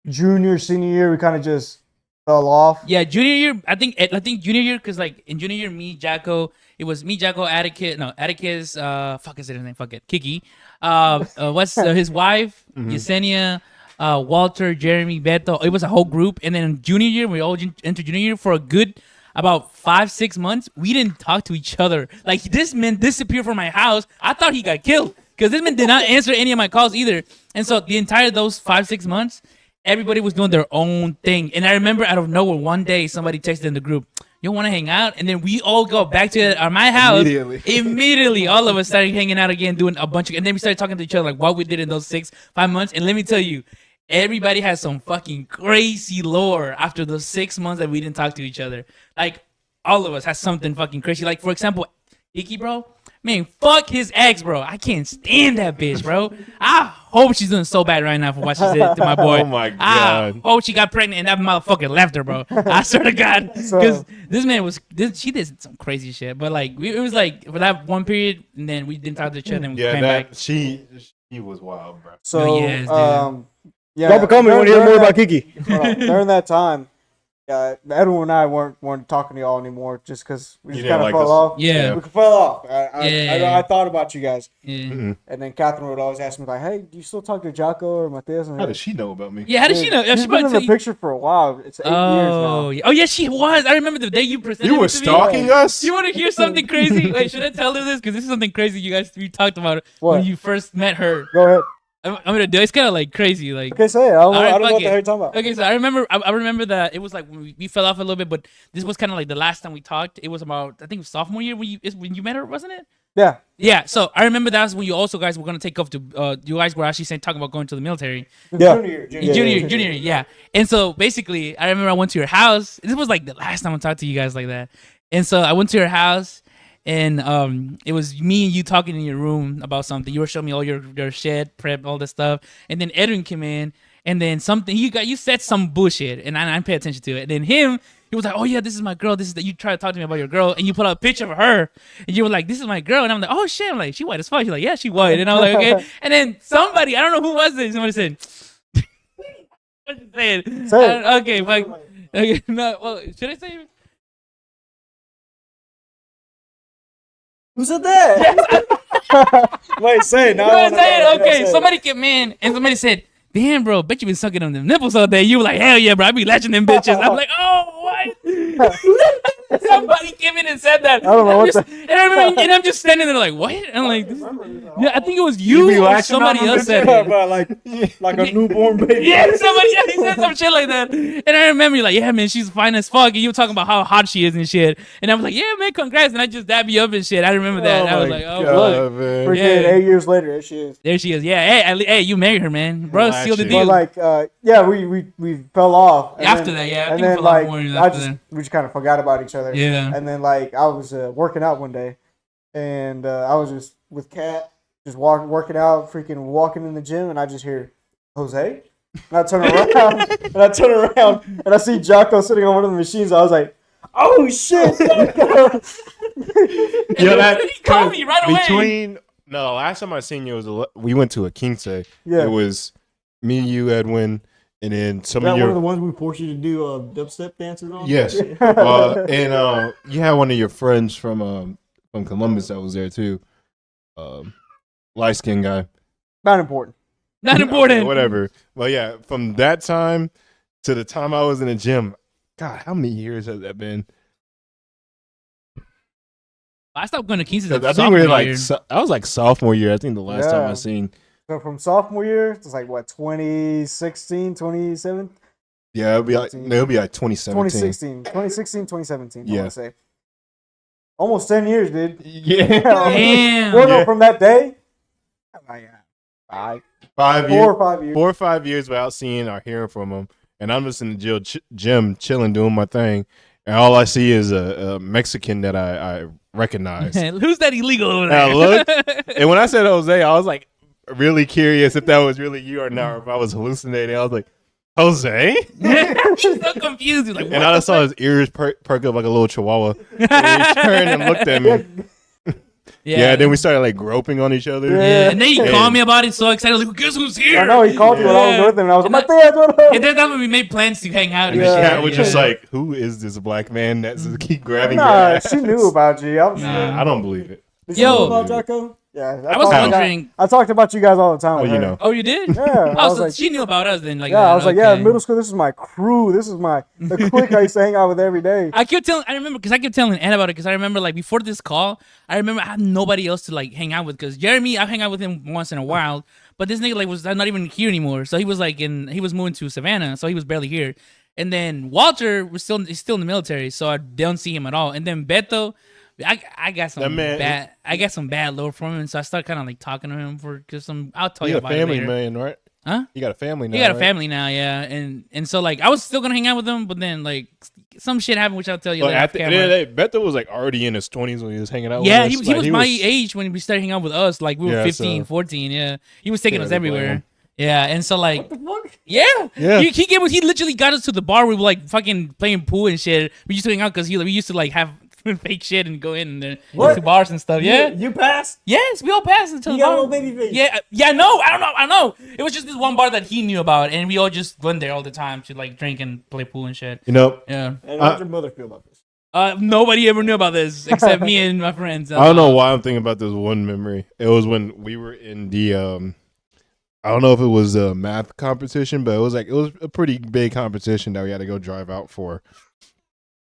junior, senior year, we kind of just fell off. Yeah, junior year. I think junior year because like in junior year, me, Jacko. It was me, Jacko, Atticus. Fuck is it his name? Fuck it, Kiki. What's his wife? Yesenia. Walter, Jeremy, Beto. It was a whole group. And then junior year, we all entered junior year for a good about 5-6 months. We didn't talk to each other. Like this man disappeared from my house. I thought he got killed because this man did not answer any of my calls either. And so the entire those 5-6 months, everybody was doing their own thing. And I remember out of nowhere one day somebody texted in the group, "You want to hang out?" And then we all go back to my house. Immediately, all of us started hanging out again, doing a bunch of, and then we started talking to each other like what we did in those 5 months. And let me tell you, everybody has some fucking crazy lore after those 6 months that we didn't talk to each other. Like all of us has something fucking crazy. Like for example, Icky, bro. Man, fuck his ex, bro. I can't stand that bitch, bro. I hope she's doing so bad right now for what she did to my boy. Oh my I God. hope she got pregnant and that motherfucker left her, bro. I swear to God, because this man she did some crazy shit. But like, it was like for that one period, and then we didn't talk to each other, and we Yeah, came back. she was wild, bro. So, yes, dude. yeah. Drop a comment when you hear more about Kiki. During that time, Edwin and I weren't talking to y'all anymore just because we You just didn't kind of like fell us? off. Yeah. We fell off. Yeah. I thought about you guys. Yeah. And then Catherine would always ask me, like, hey, do you still talk to Jocko or Mateus? And How does she know about me? Yeah, how did she know? She's She been probably in tell the you. picture for a while. It's 8 years Oh, now. yeah. Oh yeah, she was. I remember the day you presented. You were it to me. stalking us? You want to hear something crazy? Wait, should I tell her this? Because this is something crazy we talked about What? when you first met her. Go ahead. I'm gonna do. It's kind of like crazy. Like Okay, say it. I don't know, Alright, I don't know fuck what the it. hell you're talking about. okay, so I remember. I remember that it was like when we fell off a little bit, but this was kind of like the last time we talked. It was about I think it was sophomore year when you met her, wasn't it? Yeah. Yeah. So I remember that's when you also guys were gonna take off to. You guys were actually talking about going to the military. Yeah. Junior, yeah. And so basically, I remember I went to your house. This was like the last time I talked to you guys like that. And so I went to your house, and it was me and you talking in your room about something. You were showing me all your shit, prep, all this stuff. And then Edwin came in, and then something you said some bullshit, and I didn't pay attention to it. And then he was like, "Oh yeah, this is my girl. This is that you try to talk to me about your girl, and you put out a picture of her, and you were like, this is my girl." And I'm like, "Oh shit!" I'm like, "She white as fuck." She's like, "Yeah, she white." And I was like, "Okay." And then somebody, I don't know who was it. Somebody said, "What you saying?" Say it. Okay, like, okay, no. Well, should I say? it? Who said that? Wait, say it. Now I wanna Say know. it. Okay, Yeah, say somebody came in and somebody said, "Damn, bro, bet you been sucking on them nipples all day." You were like, "Hell yeah, bro, I be latching them bitches." I'm like, "Oh, what?" Somebody came in and said that. I don't know what and I'm just standing there like, "What?" And I'm like, "Yeah, I think it was you be or latching somebody on them else said Yeah, it." but like a newborn baby. Yeah, he said some shit like that. And I remember you're like, "Yeah, man, she's fine as fuck." And you were talking about how hot she is and shit. And I was like, "Yeah, man, congrats." And I just dabbed you up and shit. I remember that. I was like, "Oh, God, fuck." man. Freaking Yeah. 8 years later, there she is. There she is. Yeah, hey, you married her, man. Bro, Last seal the year. deal. But like, yeah, we fell off. And After then, that, yeah, I and think we then fell off like more I after just that. we just kind of forgot about each other. Yeah. And then like I was working out one day, and I was just with Kat, just working out, freaking walking in the gym, and I just hear Jose. And I turn around, and I see Jocko sitting on one of the machines. I was like, "Oh shit!" Yeah, that He called me right away. The last time I seen you was we went to a quince. Yeah. It was me, you, Edwin, and then some That of one your of the ones we forced you to do dubstep dances on. yes, and you had one of your friends from Columbus that was there too, light skinned guy. Not important. Not important. Okay, whatever. Well, yeah, from that time to the time I was in the gym, God, how many years has that been? I stopped going to King's I think we were like I was like sophomore year. I think the last time I Yeah. seen. So from sophomore year, it's like what 2016, 2017, Yeah, it'll be like 2017. 2017, I Yeah. want to say. Almost 10 years, dude. Yeah, Damn. Well, no, Yeah. from that day, five, 5 4 years. or 5 years. 4 or 5 years without seeing or hearing from him, and I'm just in the gym chilling, doing my thing, and all I see is a Mexican that I recognize. Who's that illegal over And there? I looked, and when I said Jose, I was like really curious if that was really you or not, or if I was hallucinating. I was like, Jose? He's so confused. He's like, And I just saw his ears perk up like a little chihuahua. And he turned and looked at me. Yeah, then we started like groping on each other. Yeah, and then he Yeah. called me about it, so excited. Like, guess who's here? I know he called you when I was with him, and I was like, "Mateus, what up?" And then that's when we made plans to hang out. And And shit. the cat was just Yeah. like, who is this black man that's just keep grabbing your Nah, ass? she knew about you. Nah. I don't believe it. Did Yo. you know about Jocko? Yeah, I was wondering. I talked about you guys all the time. Oh, with you her. know. Oh, you did? Yeah, I Oh, was so like, she knew about us then. Like, yeah, that. I was like, yeah, Okay. in middle school, this is my crew. This is the clique I used to hang out with every day. I remember because I kept telling Ed about it because I remember like before this call, I remember I had nobody else to like hang out with because Jeremy, I hang out with him once in a while, but this nigga like was not even here anymore. So he was like he was moving to Savannah, so he was barely here. And then Walter he's still in the military, so I don't see him at all. And then Beto, I got That some man- bad lore from him, so I started kind of like talking to him for because I'll tell He's you a about it family later. man, right? Huh? You got a family now. He got a right? family now, yeah, and so like I was still gonna hang out with him, but then like some shit happened, which I'll tell you Like, later. at Off the camera. end of the day, Beto was like already in his 20s when he was hanging out Yeah, with us. he Like, was my age when we started hanging out with us. Like we were Yeah, 15, so- 14. Yeah, he was taking Can't us really blame everywhere. him. Yeah, and so like, yeah, Yeah. he gave us. He literally got us to the bar. We were like fucking playing pool and shit. We used to hang out because we used to like have fake shit and go in there What? to bars and stuff. Yeah, You passed? yes, we all passed until You the got a bar. little baby face. Yeah, yeah, no, I don't know, I know. It was just this one bar that he knew about, and we all just went there all the time to like drink and play pool and shit. You know, Yeah. And how'd your mother feel about this? Nobody ever knew about this except me and my friends. I don't know why I'm thinking about this one memory. It was when we were in the I don't know if it was a math competition, but it was a pretty big competition that we had to go drive out for.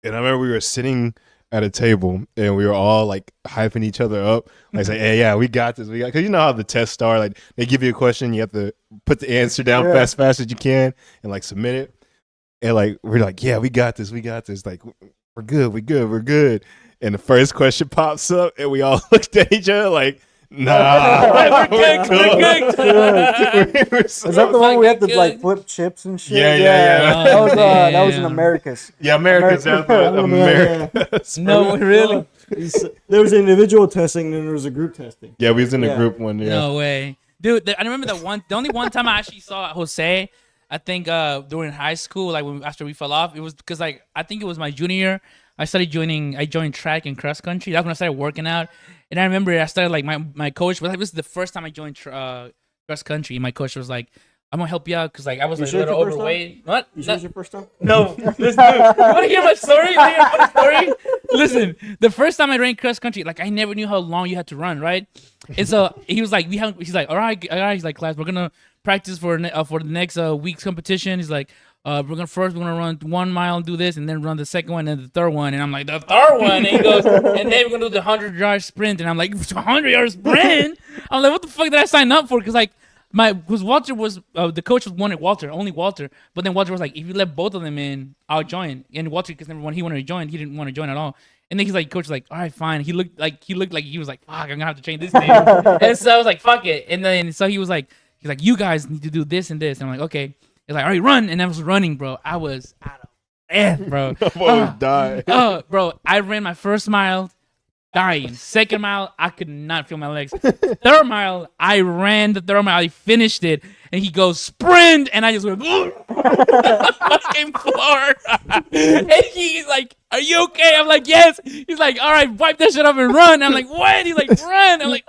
And I remember we were sitting at a table and we were all like hyping each other up, like say, "Hey, yeah, we got this. We got." Because you know how the tests are, like they give you a question, you have to put the answer down fast as you can and like submit it. And like we're like, "Yeah, we got this. We got this. Like we're good. We're good." And the first question pops up, and we all looked at each other like, "Nah, We're good. Is that the one we had to Fucking like good. flip chips and shit? Yeah. That was that was in Damn. Americas. Yeah, America's America. No, really? There was individual testing, and then there was a group testing. Yeah, we was in the Yeah. group one. Yeah, No way, dude. I remember the only one time I actually saw Jose. I think during high school, like after we fell off, it was because like I think it was my junior year. I joined track and cross country. That's when I started working out. And I remember I started like my coach was like, this is the first time I joined cross country. My coach was like, "I'm gonna help you out because like I was You like a sure it's little your first time? overweight." What? You sure it's your first time? No, listen, dude, you want to hear my story? You wanna hear my story? Listen, the first time I ran cross country, like I never knew how long you had to run, right? And so he was like, he's like, all right, he's like, class, we're gonna practice for the next week's competition. He's like, we're gonna run 1 mile and do this, and then run the second one and the third one. And I'm like, the third one? And he goes, and then we're gonna do the 100-yard sprint. And I'm like, 100-yard sprint? I'm like, what the fuck did I sign up for? Because like. Because Walter was the coach wanted only Walter, but then Walter was like, if you let both of them in, I'll join. And Walter, because number one, he wanted to join, he didn't want to join at all. And then he's like, coach was like, all right, fine. He looked like he was like, fuck, I'm gonna have to train this dude. And so I was like, fuck it. And then so he's like, you guys need to do this and this. And I'm like, okay. He's like, all right, run. And I was running, bro. I was out of breath, bro. almost died. Oh, bro, I ran my first mile, dying. Second mile, I could not feel my legs. Third mile, I ran the third mile. I finished it, and he goes sprint, and I just went fucking floor. And he's like, "Are you okay?" I'm like, "Yes." He's like, "All right, wipe that shit up and run." I'm like, "What?" He's like, "Run." I'm like,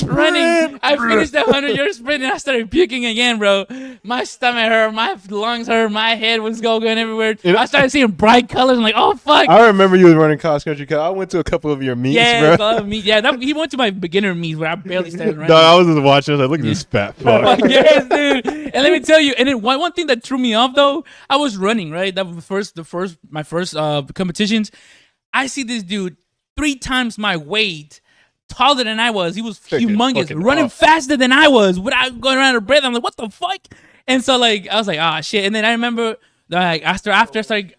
running. I finished that 100-yard sprint, and I started puking again, bro. My stomach hurt, my lungs hurt, my head was going everywhere. I started seeing bright colors. I'm like, "Oh fuck." I remember you was running cross country. Cause I went to a couple of your meets, Yeah, bro. me. Yeah, he went to my beginner meets where I barely started running. No, I was just watching. I was like, look at this fat fuck. Yes, dude. And let me tell you, and then one thing that threw me off though, I was running, right? That was my first competitions. I see this dude 3 times my weight, taller than I was. He was humongous, fucking running off. faster than I was without going around of breath. I'm like, what the fuck? And so like I was like, ah, shit. And then I remember like after I started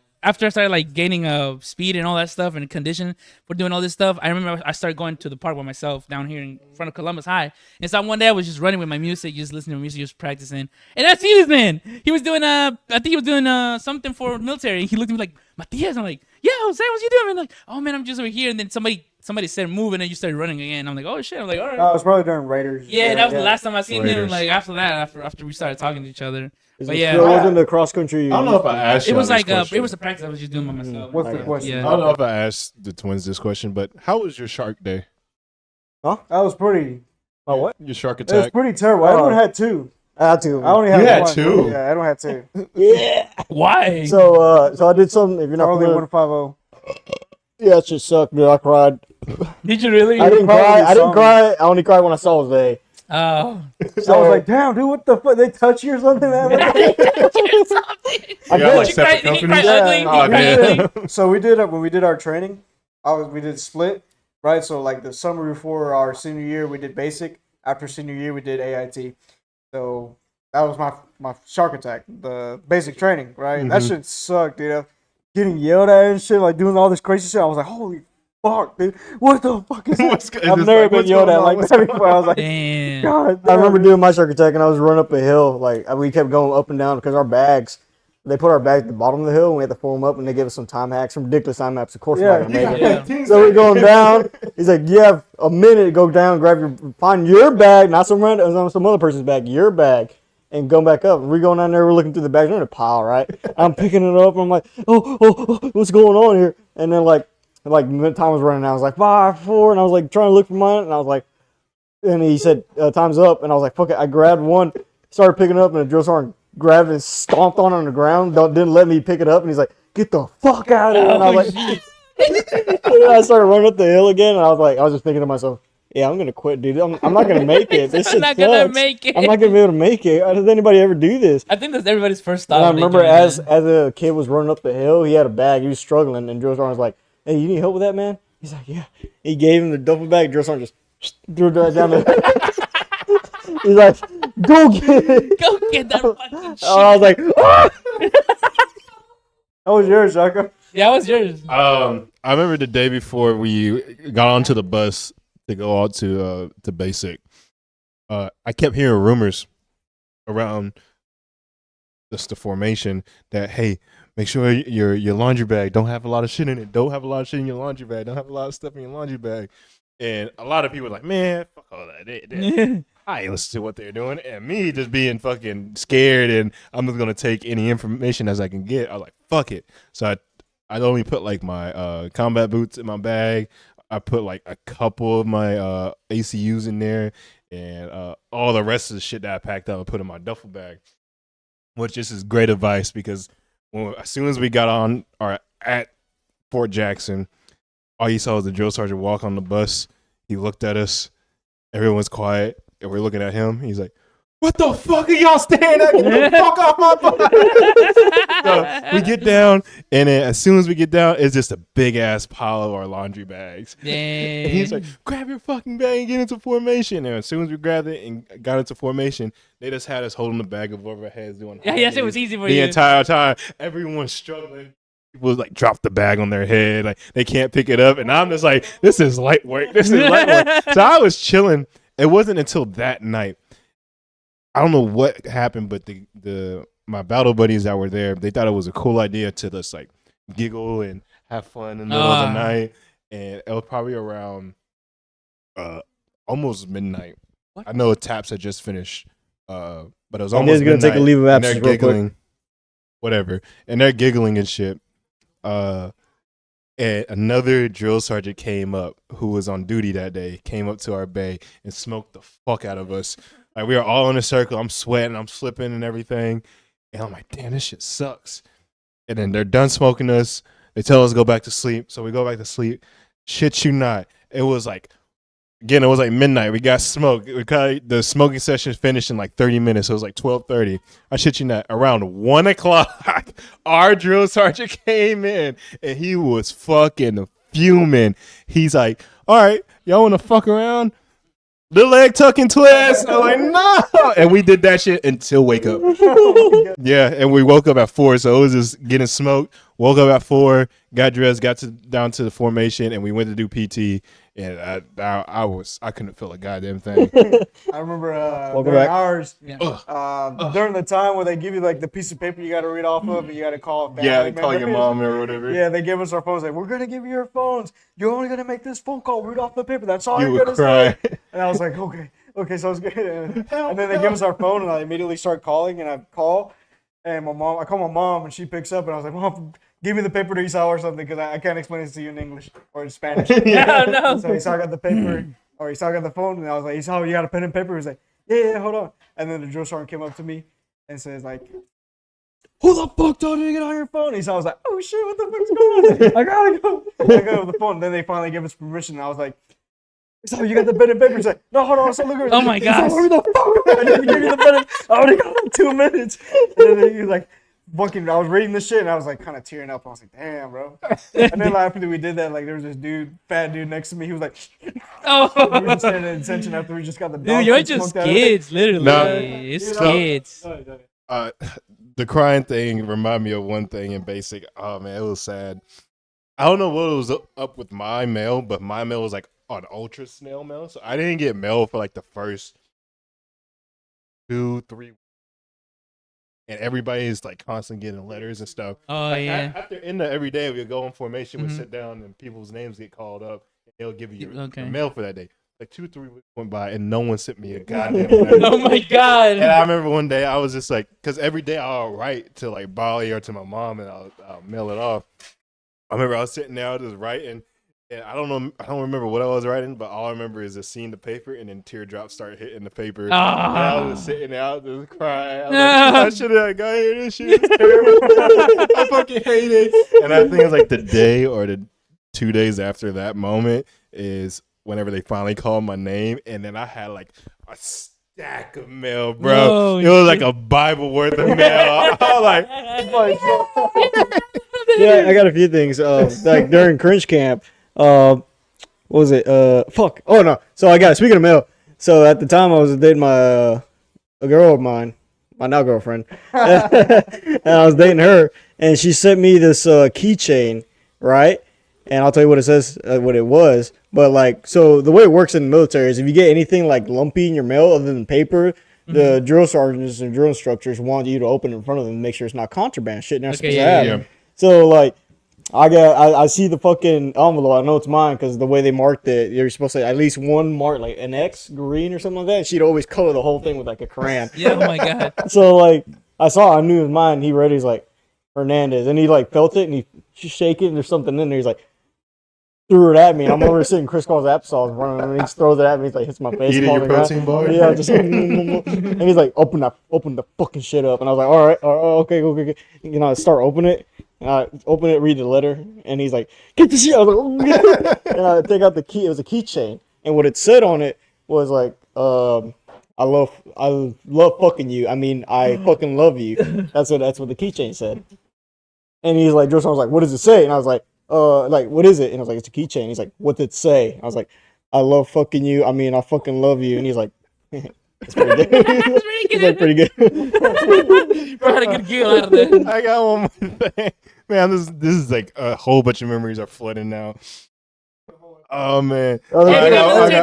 like gaining speed and all that stuff and condition for doing all this stuff, I remember I started going to the park by myself down here in front of Columbus High. And so one day I was just running with my music, just listening to music, just practicing. And I see this man. He was doing I think he was doing something for military. And he looked at me like, Matias. I'm like, yeah, Jose, what you doing? And like, oh man, I'm just over here. And then somebody said move, and then you started running again. I'm like, oh shit. I'm like, all right. It was probably during Raiders. Yeah, that was the last time I seen him. Raiders. Like after that, after we started talking to each other. But It yeah, wasn't the cross country. I don't know if I asked you. it was this like question. it was a practice I was just doing by myself. What's the question? Yeah. I don't know if I asked the twins this question, but how was your shark day? That was pretty. Oh, what? Your shark It was attack? pretty terrible. Everyone had 2. I had to. I only had You had one. 2? Yeah, I don't have 2. Yeah. Why? So I did something. If you're not Only familiar, 150. yeah, it just sucked, dude. I cried. Did you really? I didn't probably cry. I didn't saw cry. I only cried when I saw Jose. Oh. I was like, damn, dude, what the fuck? They touch you or something? Man? You I got, did. like, Did separate he cry companies? ugly? Yeah. Did he Oh, cry man. ugly? So we did when we did our training. We did split, right? So like the summer before our senior year, we did basic. After senior year, we did AIT. So that was my shark attack, the basic training, right? That shit sucked, dude. Getting yelled at and shit, like doing all this crazy shit. I was like, holy fuck, dude? What the fuck is What's that? go- is I've this never like, been what's yelled going at on? like What's that going before. I was like, Damn. God, I remember doing my shark attack and I was running up a hill. Like we kept going up and down because our bags. They put our bags at the bottom of the hill and we had to pull them up and they gave us some time hacks, some ridiculous time maps. Of course, we're not gonna make it. Yeah. So we're going down. He's like, "You have a minute to go down, find your bag, not some other person's bag, your bag, and go back up." And we're going down there, we're looking through the bags, we're in a pile, right? I'm picking it up, and I'm like, oh, what's going on here? And then like when time was running out, I was like 5, 4, and I was like trying to look for mine, and I was like, and he said time's up, and I was like, fuck it, I grabbed one, started picking it up, and the drill sergeant grabbed it and stomped on the ground, didn't let me pick it up, and he's like, "Get the fuck out of here!" And I was like. And I started running up the hill again, and I was just thinking to myself, "Yeah, I'm gonna quit, dude. I'm not gonna make it. This I'm shit not gonna sucks. make it. I'm not gonna be able to make it. How does anybody ever do this?" I think that's everybody's first thought. And I when they remember join as in. a kid was running up the hill, he had a bag. He was struggling, and drill sergeant was like, "Hey, you need help with that, man?" He's like, "Yeah." He gave him the duffel bag. Drill sergeant just threw it down the. He's like, "Go get it." Go get that fucking shit. I was like, "Ah!" That was yours, Shaka. Yeah, that was yours. I remember the day before we got onto the bus to go out to basic. I kept hearing rumors around just the formation that, hey, make sure your laundry bag don't have a lot of shit in it. Don't have a lot of shit in your laundry bag. Don't have a lot of stuff in your laundry bag. And a lot of people were like, man, fuck all that. I ain't listen to what they're doing. And me just being fucking scared and I'm just gonna take any information as I can get. I was like, fuck it. So I only put like my combat boots in my bag. I put like a couple of my ACUs in there, and all the rest of the shit that I packed up I put in my duffel bag. Which this is great advice because as soon as we got on or at Fort Jackson, all you saw was the drill sergeant walk on the bus. He looked at us. Everyone's quiet, and we're looking at him. He's like, "What the fuck are y'all staring at? Get the fuck off my bus!" So we get down, and then as soon as we get down, it's just a big ass pile of our laundry bags. Damn. And he's like, "Grab your fucking bag and get into formation." And as soon as we grabbed it and got into formation, they just had us holding the bag above our heads doing. Yeah, yes, it was easy for the you. entire time. Everyone's struggling. People like drop the bag on their head, like they can't pick it up, and I'm just like, "This is light work. This is light work." So I was chilling. It wasn't until that night. I don't know what happened, but my battle buddies that were there, they thought it was a cool idea to just like giggle and have fun in the middle of the night. And it was probably around almost midnight. What? I know Taps had just finished, but it was I'm almost just gonna midnight. take a leave of and they're absence real quick. giggling, whatever, and they're giggling and shit. And another drill sergeant came up who was on duty that day, came up to our bay and smoked the fuck out of us. Like we were all in a circle. I'm sweating, I'm slipping and everything. And I'm like, damn, this shit sucks. And then they're done smoking us. They tell us to go back to sleep. So we go back to sleep. Shit you not. It was like midnight. We got smoked. The smoking session finished in like 30 minutes. So it was like 12:30. I shit you not. Around 1 o'clock, our drill sergeant came in and he was fucking fuming. He's like, "All right, y'all want to fuck around? The leg tuck and twist." I'm like, "No." And we did that shit until wake up. Yeah, and we woke up at 4. So it was just getting smoked. Woke up at 4, got dressed, down to the formation, and we went to do PT. And I couldn't feel a goddamn thing. I remember Welcome during back. ours, Yeah. during the time where they give you like the piece of paper you got to read off of, and you got to call a family Yeah, they call your members. mom or whatever. Yeah, they give us our phones. Like, "We're gonna give you your phones. You're only gonna make this phone call. Read off the paper. That's all You you're would gonna cry. say." And I was like, okay, sounds good. And then they give us our phone, and I immediately start calling, and I call, and I call my mom, and she picks up, and I was like, "Mom, give me the paper to Esau or something, because I can't explain this to you in English or in Spanish." No. So Esau got the paper, or Esau got the phone, and I was like, "Esau, you got a pen and paper?" He was like, yeah, hold on. And then the drill sergeant came up to me and says like, "Who the fuck told you to get on your phone?" Esau was like, "Oh shit, what the fuck's going on? I gotta go." I got with the phone. Then they finally gave us permission, and I was like, "So you got the pen and paper?" He's like, "No, hold on." So look at Oh my gosh. Where the fuck? I didn't give you the pen. I already got like 2 minutes. And then he was like, fucking, I was reading this shit, and I was like kind of tearing up. I was like, "Damn, bro." And then after we did that, like there was this fat dude next to me. He was like, we Oh, were just standing at attention after we just got the dog dude, you're shit just smoked out of it. kids, literally. No. It's You know? kids. The crying thing reminded me of one thing in basic. Oh man, it was sad. I don't know what was up with my mail, but my mail was like on ultra snail mail, so I didn't get mail for like the first 2, 3, and everybody is like constantly getting letters and stuff. Oh Like, yeah. after in the every day we would go in formation, we'd Mhm. sit down and people's names get called up, and they'll give you your Okay. mail for that day. Like 2, 3 weeks went by, and no one sent me a goddamn letter. Oh my god. And I remember one day I was just like, because every day I'll write to like Bali or to my mom, and I'll mail it off. I remember I was sitting there just writing, and I don't remember what I was writing, but all I remember is just seeing the paper, and then teardrops started hitting the paper. And I was just sitting there, I was just crying. I was like, I should have got here. This shit is terrible. I fucking hate it. And I think it was like the day or the 2 days after that moment is whenever they finally called my name, and then I had like a stack of mail, bro. Oh, it was like a Bible worth of mail. I was like, Yeah, I got a few things. Like during cringe camp, what was it? Fuck. Oh no. So I got speaking of mail. So at the time I was dating a girl of mine, my now girlfriend, and I was dating her, and she sent me this keychain, right? And I'll tell you what it says, what it was. But like, so the way it works in the military is if you get anything like lumpy in your mail other than paper, the drill sergeants and drill instructors want you to open it in front of them and make sure it's not contraband shit. Not supposed to have. yeah. So like, I see the fucking envelope. I know it's mine because the way they marked it, you're supposed to at least one mark, like an X green or something like that. And she'd always color the whole thing with like a crayon. Yeah. Oh my god. So like, I knew it was mine. He read it, he's like Hernandez, and he like felt it and he shake it and there's something in there. He's like threw it at me. And I'm over sitting crisscross applesauce in front of him, and he just throws it at me. He's like hits my face. Eating falls your on the ground. protein bar? Yeah, just and he's like open the fucking shit up. And I was like, all right, okay. You know, I start opening it. And I open it, read the letter, and he's like, "Get the shit!" I was like, and I take out the key. It was a keychain, and what it said on it was like, I love fucking you. I mean, I fucking love you." That's what the keychain said. And he's like, Joseph was like, "What does it say?" And I was like, like, what is it?" And I was like, "It's a keychain." He's like, "What did it say?" I was like, "I love fucking you. I mean, I fucking love you." And he's like, "It's pretty good." He's like, "Pretty good." Bro had a good giggle out of that. I got one more thing. Man, this is like a whole bunch of memories are flooding now. Oh man. Oh, Hey,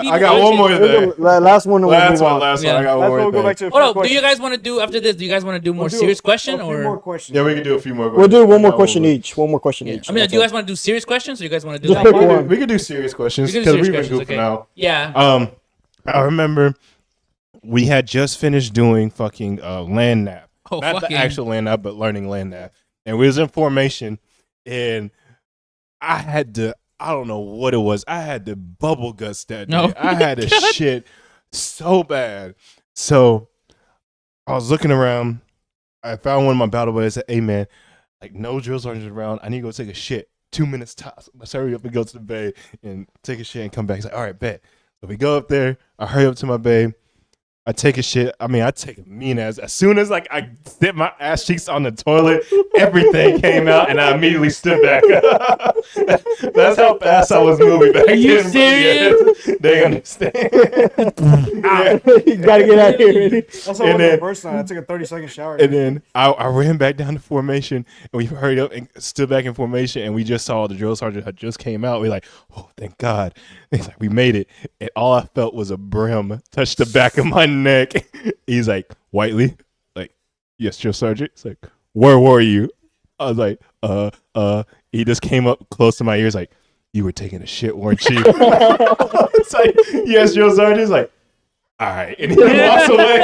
I got one more thing. Last one. Last one. I got That's one why more we'll go back thing. to the Hold first on. Do you question. guys want to do after this? Do you guys want to do more We'll do serious question a few or? more questions? Yeah, we can do a few more. We'll do one more I got question more. each. One more question Yeah. each. I mean, That's do you all. guys want to do serious questions or you guys want to do Just that? pick We can do- one. We can do serious questions We can do because serious we've been questions, goofing okay. out. Yeah. I remember we had just finished doing fucking land nap. Oh, Not fucking. the actual land nap, but learning land nap. And we was in formation, and I had to, I don't know what it was. I had to bubble guts that day. No. I had to shit so bad. So I was looking around. I found one of my battle buddies. I said, "Hey man, like no drill sergeants around. I need to go take a shit. 2 minutes tops. Let's hurry up and go to the bay and take a shit and come back." He's like, "All right, bet." So we go up there. I hurry up to my bay. I take a shit. I mean, I take a mean ass. As soon as like I dip my ass cheeks on the toilet, everything came out, and I immediately stood back up. That's how fast I was moving back. Are you then, bro. serious? Yeah, they understand. You gotta get out of here. That's how it was And the then- first time. I took a 30-second shower. And then I ran back down to formation, and we hurried up and stood back in formation, and we just saw the drill sergeant had just came out. We like, "Oh, thank God!" And he's like, "We made it," and all I felt was a brim touch the back of my neck. He's like, "Whiteley," like, "Yes, drill sergeant." It's like, "Where were you?" I was like, He just came up close to my ears, like, "You were taking a shit, weren't you?" It's like, "Yes, drill sergeant." He's like, "All right," and he walks away.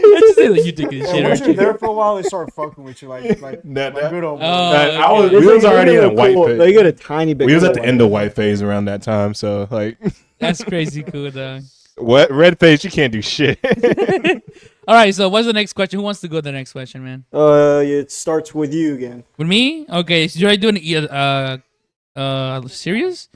Let's say that you taking a Yeah, shit, once aren't you're you? there for a while, they start fucking with you like That- good old. Oh, I was, okay. we was already in a white They phase. get a tiny bit. We was at the cooler. end of white phase around that time, so like, That's crazy cool, dog. what red phase? You can't do shit. All right, so what's the next question? Who wants to go to the next question, man? It starts with you again. With me? Okay, so should I do serious?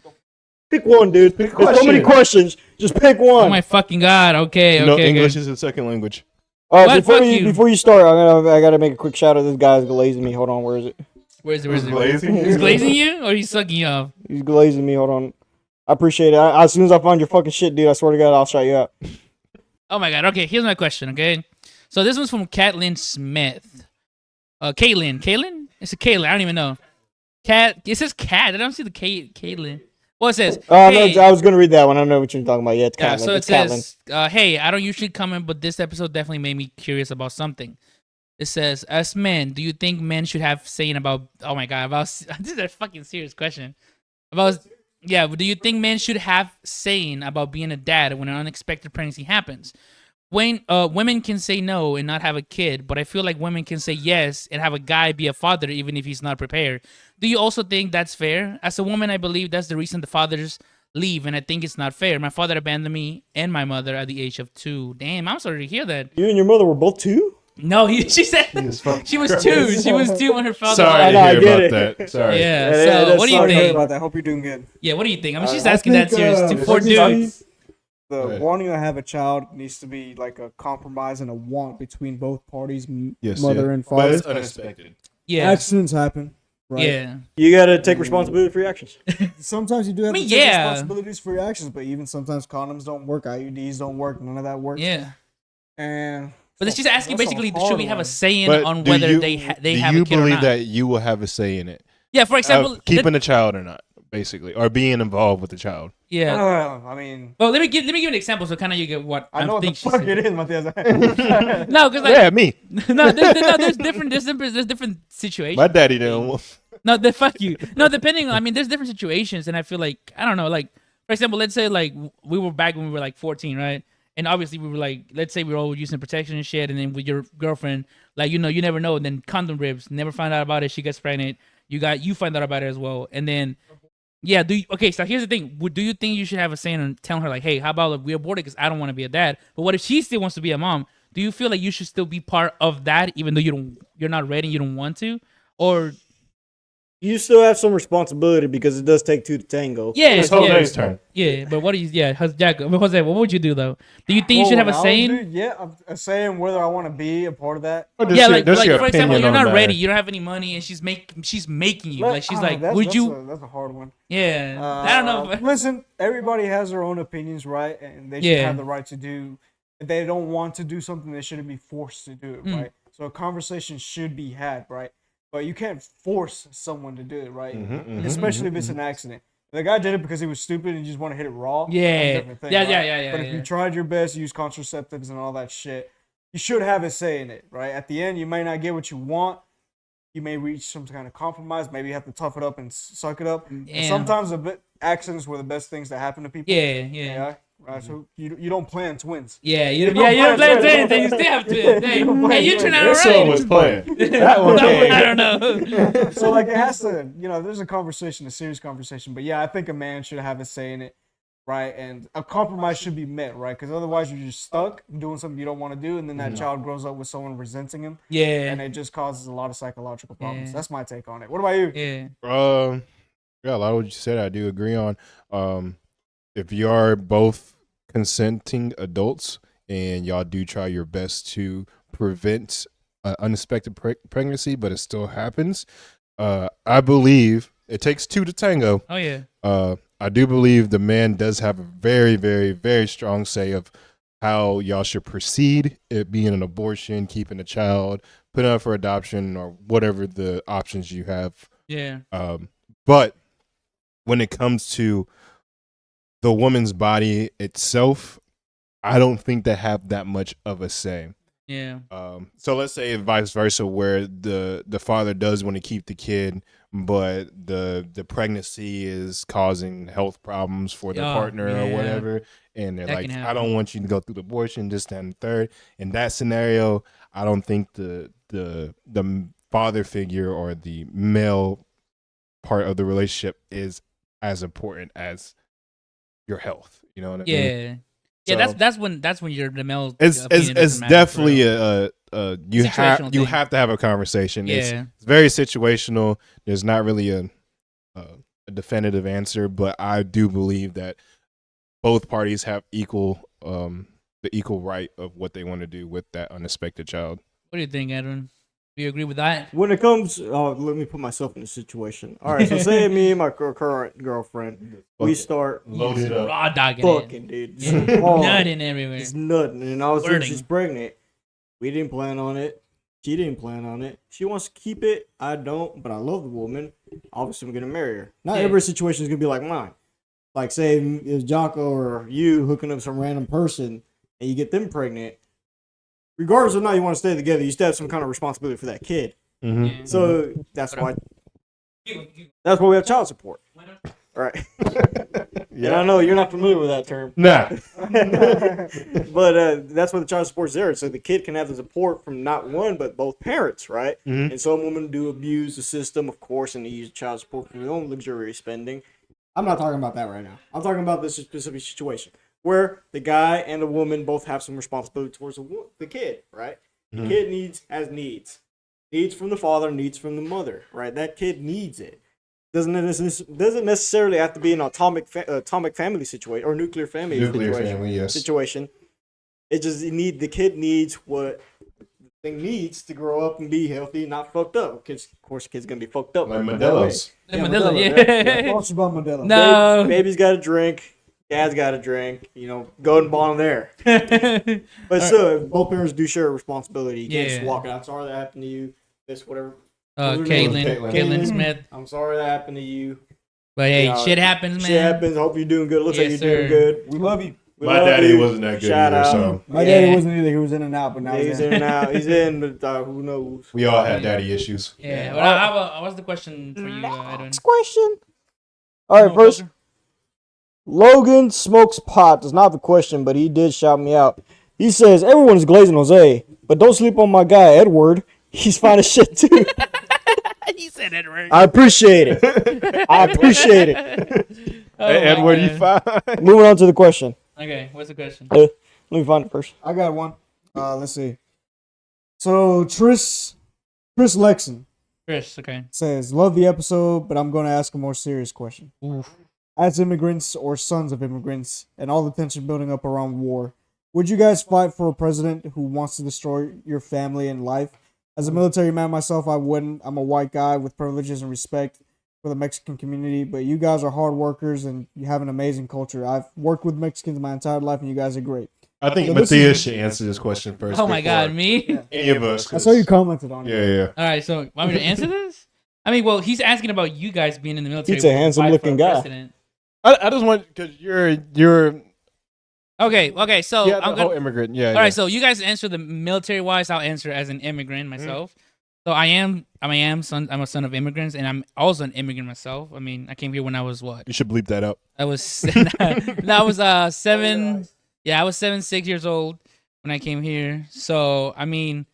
Pick one, dude. There's so many question. questions. Just pick Oh one. my fucking god. Okay, No, okay. English okay. is a second language. All right, What? Fuck you. before you start, I gotta make a quick shout out. This guy's glazing me. Hold on, where is it? Where's it? Where's it? Glazing? He's glazing you or he's sucking you off? He's glazing me. Hold on. I appreciate it. As soon as I find your fucking shit, dude, I swear to God, I'll shout you out. Oh my god. Okay, here's my question, okay? So this one's from Caitlin Smith. Caitlin? It's a Caitlin. I don't even know. Cat. It says cat. I don't see the Caitlyn. Well, it says. Oh, Hey. no, I was gonna read that one. I know what you're talking about. Yeah, it's Yeah, Catelyn. so it It's Catelyn. says, hey, I don't usually comment, but this episode definitely made me curious about something. It says, as men, do you think men should have saying about, oh my God, about, this is a fucking serious question. About, yeah, do you think men should have saying about being a dad when an unexpected pregnancy happens? When women can say no and not have a kid, but I feel like women can say yes and have a guy be a father even if he's not prepared. Do you also think that's fair? As a woman, I believe that's the reason the fathers leave, and I think it's not fair. My father abandoned me and my mother at the age of 2. Damn, I'm sorry to hear that. You and your mother were both 2? No, she said she was 2. She was 2 when her father. Sorry to I hear get about it. that. Sorry. Yeah. Yeah, So that's what do you sorry think? about that. I hope you're doing good. Yeah, what do you think? I mean, she's I asking that think, serious to 4 what do you dudes. The Right. wanting to have a child needs to be like a compromise and a want between both parties, Yes, mother yeah. and But father. it's unexpected. Yeah. Accidents happen, right? Yeah. You gotta take responsibility for your actions. Sometimes you do have I to mean, take yeah. responsibilities for your actions, but even sometimes condoms don't work, IUDs don't work, none of that works. Yeah. And But then she's asking that's a basically, hard should we have a one. saying But on do whether you, they do have you a kid or believe not? that you will have a say in it? Yeah. For example, Keeping a child or not, basically, or being involved with the child. yeah. I mean, Well, let me give you an example so kind of you get what I know what the think she fuck said. it is, Matias. No, because like Yeah, me. no, there's different situations. My daddy didn't. No, fuck you. No, depending on, I mean, there's different situations, and I feel like, I don't know, like, for example, let's say, like, we were back when we were, like, 14, right? And obviously, we were, like, let's say we were all using protection and shit, and then with your girlfriend, like, you know, you never know, and then condom ribs, never find out about it, she gets pregnant, you find out about it as well, and then, yeah, okay, so here's the thing, do you think you should have a saying and telling her, like, hey, how about, like, we abort it because I don't want to be a dad, but what if she still wants to be a mom? Do you feel like you should still be part of that, even though you're not ready, you don't want to? Or... You still have some responsibility because it does take 2 to tango. Yeah, It's yeah, Jose's turn. yeah. But what do you? Yeah, Jack. Jose, what would you do though? Do you think you should have a saying? Yeah, a saying whether I want to be a part of that. Or just Yeah, your- like just your for example, opinion you're on the not matter. ready. You don't have any money, and she's making you. Like she's like, would you? That's a hard one. Yeah, I don't know. If, Listen, everybody has their own opinions, right? And they should Yeah. have the right to do. If they don't want to do something, they shouldn't be forced to do it, right? So a conversation should be had, right? But you can't force someone to do it, right? Especially if it's an accident. The guy did it because he was stupid and you just want to hit it raw. that's a Yeah. different thing, Yeah, right? yeah. But if you tried your best, use contraceptives and all that shit, you should have a say in it, right? At the end, you may not get what you want. You may reach some kind of compromise. Maybe you have to tough it up and suck it up. And Yeah. sometimes accidents were the best things that happen to people. yeah. Right. So you don't plan twins. Yeah, you don't don't play play twins, then you still have twins. Hey, hey, you turn out This one alright. was playing. That one came. I don't know. So like it has to, there's a conversation, a serious conversation. But yeah, I think a man should have a say in it, right? And a compromise should be met, right? Because otherwise you're just stuck doing something you don't want to do, and then that child grows up with someone resenting him, Yeah, and it just causes a lot of psychological problems. Yeah. That's my take on it. What about you? yeah, Yeah, a lot of what you said I do agree on. If you are both consenting adults and y'all do try your best to prevent unexpected pregnancy, but it still happens, I believe it takes 2 to tango. oh yeah, I do believe the man does have a very, very, very strong say of how y'all should proceed, it being an abortion, keeping a child, putting up for adoption, or whatever the options you have. yeah, But when it comes to the woman's body itself, I don't think they have that much of a say. yeah, So let's say vice versa, where the father does want to keep the kid, but the pregnancy is causing health problems for the Oh, partner or yeah. whatever, and they're That like, can I don't want you to go through the abortion, this, that, and the third. In that scenario, I don't think the father figure or the male part of the relationship is as important as your health. You know what I mean? yeah. Yeah, So- that's when you're the male. It's opinion doesn't matter, definitely for real. you Situational thing. have to have a conversation. Yeah. It's very situational. There's not really a definitive answer, but I do believe that both parties have the equal right of what they want to do with that unexpected child. What do you think, Edwin? Do you agree with that? When it comes, let me put myself in a situation. All right, so say me and my current girlfriend, we start Load it up. Raw dogging fucking, it. dude. Just hard. Nutting everywhere. Just nutting, and all of a sudden Squirting. she's pregnant. We didn't plan on it. She didn't plan on it. She wants to keep it. I don't, but I love the woman. obviously I'm gonna marry her. Not Yeah. every situation is gonna be like mine. Like say it's Jocko or you hooking up some random person and you get them pregnant. Regardless of not you want to stay together, you still have some kind of responsibility for that kid. Mm-hmm. Yeah. So that's why we have child support. Right. And I know you're not familiar with that term. Nah. But that's what the child support is there. So the kid can have the support from not one, but both parents, right? Mhm. And some women do abuse the system, of course, and they use child support for their own luxurious spending. I'm not talking about that right now. I'm talking about this specific situation where the guy and the woman both have some responsibility towards the kid, right? The Mhm. kid has needs. Needs from the father, needs from the mother, right? That kid needs it. Doesn't necessarily have to be an atomic family situation or nuclear family situation. It just the kid needs what the thing needs to grow up and be healthy, not fucked up. Because of course, the kid's gonna be fucked up. Like Modelo's. Modelo, yeah. Thoughts about Modelo. No. Baby's got to drink. Dad's got to drink. Golden bond there. But still, both parents do share a responsibility. You can't just walk out. I'm sorry that happened to you. This whatever. Caitlin Smith. I'm sorry that happened to you. But hey, shit happens, man. Shit happens. I hope you're doing good. Looks Yes, like you're doing good. We love you. My daddy wasn't that good Shout either, out. so My daddy wasn't either. He was in and out, but now Yeah, he's he's in. in and out. He's in, but who knows? we all had daddy issues. Yeah. Well, what's the question for you, Edwin? Next question. All right, first, Logan Smokes Pot does not have a question, but he did shout me out. He says, everyone's glazing Jose, but don't sleep on my guy, Edward. He's fine as shit, too. He said Edward. I appreciate it. I appreciate it. Hey, Edward, you fine? Moving on to the question. Okay, what's the question? Let me find it first. I got one. Let's see. So Chris Lexon Chris, okay. says, "Love the episode, but I'm going to ask a more serious question. Oof. As immigrants or sons of immigrants, and all the tension building up around war, would you guys fight for a president who wants to destroy your family and life? As a military man myself, I wouldn't. I'm a white guy with privileges and respect for the Mexican community, but you guys are hard workers and you have an amazing culture. I've worked with Mexicans my entire life, and you guys are great." I think So Matthias should answer this question first. Oh my before God, me? Any of us. I saw you commented on it. Yeah. All right, so want me to answer this? I mean, well, he's asking about you guys being in the military. He's a Would you handsome fight for looking a guy. president? I just want because you're Okay, so the I'm whole gonna. immigrant. Yeah. All right, so you guys answer the military wise. I'll answer as an immigrant myself. So I'm a son of immigrants, and I'm also an immigrant myself. I mean, I came here when I was what? You should bleep that out. I was I was 7. Yeah, I was 6 years old when I came here. So I mean,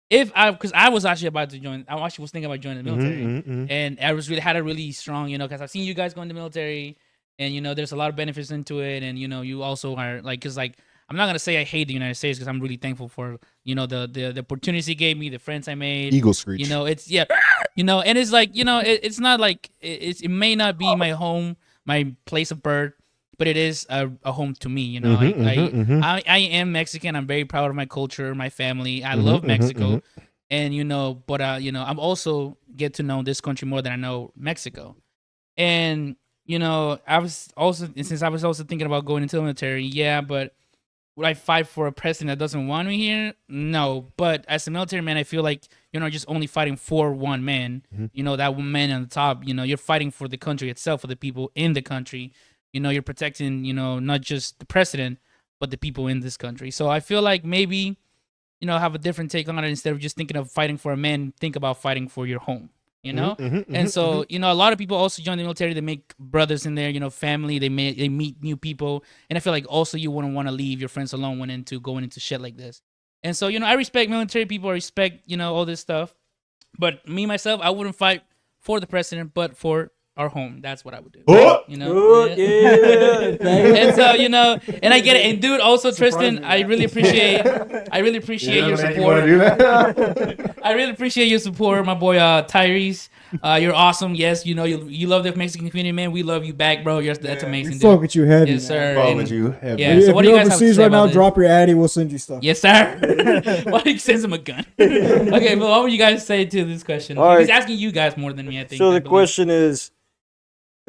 because I was actually about to join. I actually was thinking about joining the military, and I had a really strong, because I've seen you guys go in the military, and there's a lot of benefits into it, and you also are because I'm not gonna say I hate the United States because I'm really thankful for the opportunities he gave me, the friends I made. Eagle screech. It's and it's like it's not like it may not be my home, my place of birth, but it is a home to me. I am Mexican. I'm very proud of my culture, my family. I love Mexico, and but I'm also get to know this country more than I know Mexico, and I was also thinking about going into the military. Yeah, but would I fight for a president that doesn't want me here? No. But as a military man, I feel like you're not just only fighting for one man. That one man on the top. You're fighting for the country itself, for the people in the country. You're protecting, not just the president, but the people in this country. So I feel like maybe, have a different take on it. Instead of just thinking of fighting for a man, think about fighting for your home. And so a lot of people also join the military. They make brothers in there, family. They meet new people, and I feel like also you wouldn't want to leave your friends alone going into shit like this. And so I respect military people. I respect all this stuff, but me myself, I wouldn't fight for the president, but for our home. That's what I would do. Oh! Yeah. And so and I get it. And dude, also Tristan, I really appreciate your support. I really appreciate your support, my boy Tyrese. You're awesome. Yes, you love the Mexican community, man. We love you back, bro. That's amazing, dude. Fuck with you heavy. Yes, sir. Fuck And- with you. Yeah. If So what do you're you guys have to overseas say right about now, this? drop your addy. We'll send you stuff. Yes, sir. Why do you send him a gun? Okay, but what would you guys say to this question? All He's right. asking you guys more than me, I think. So I the believe. question is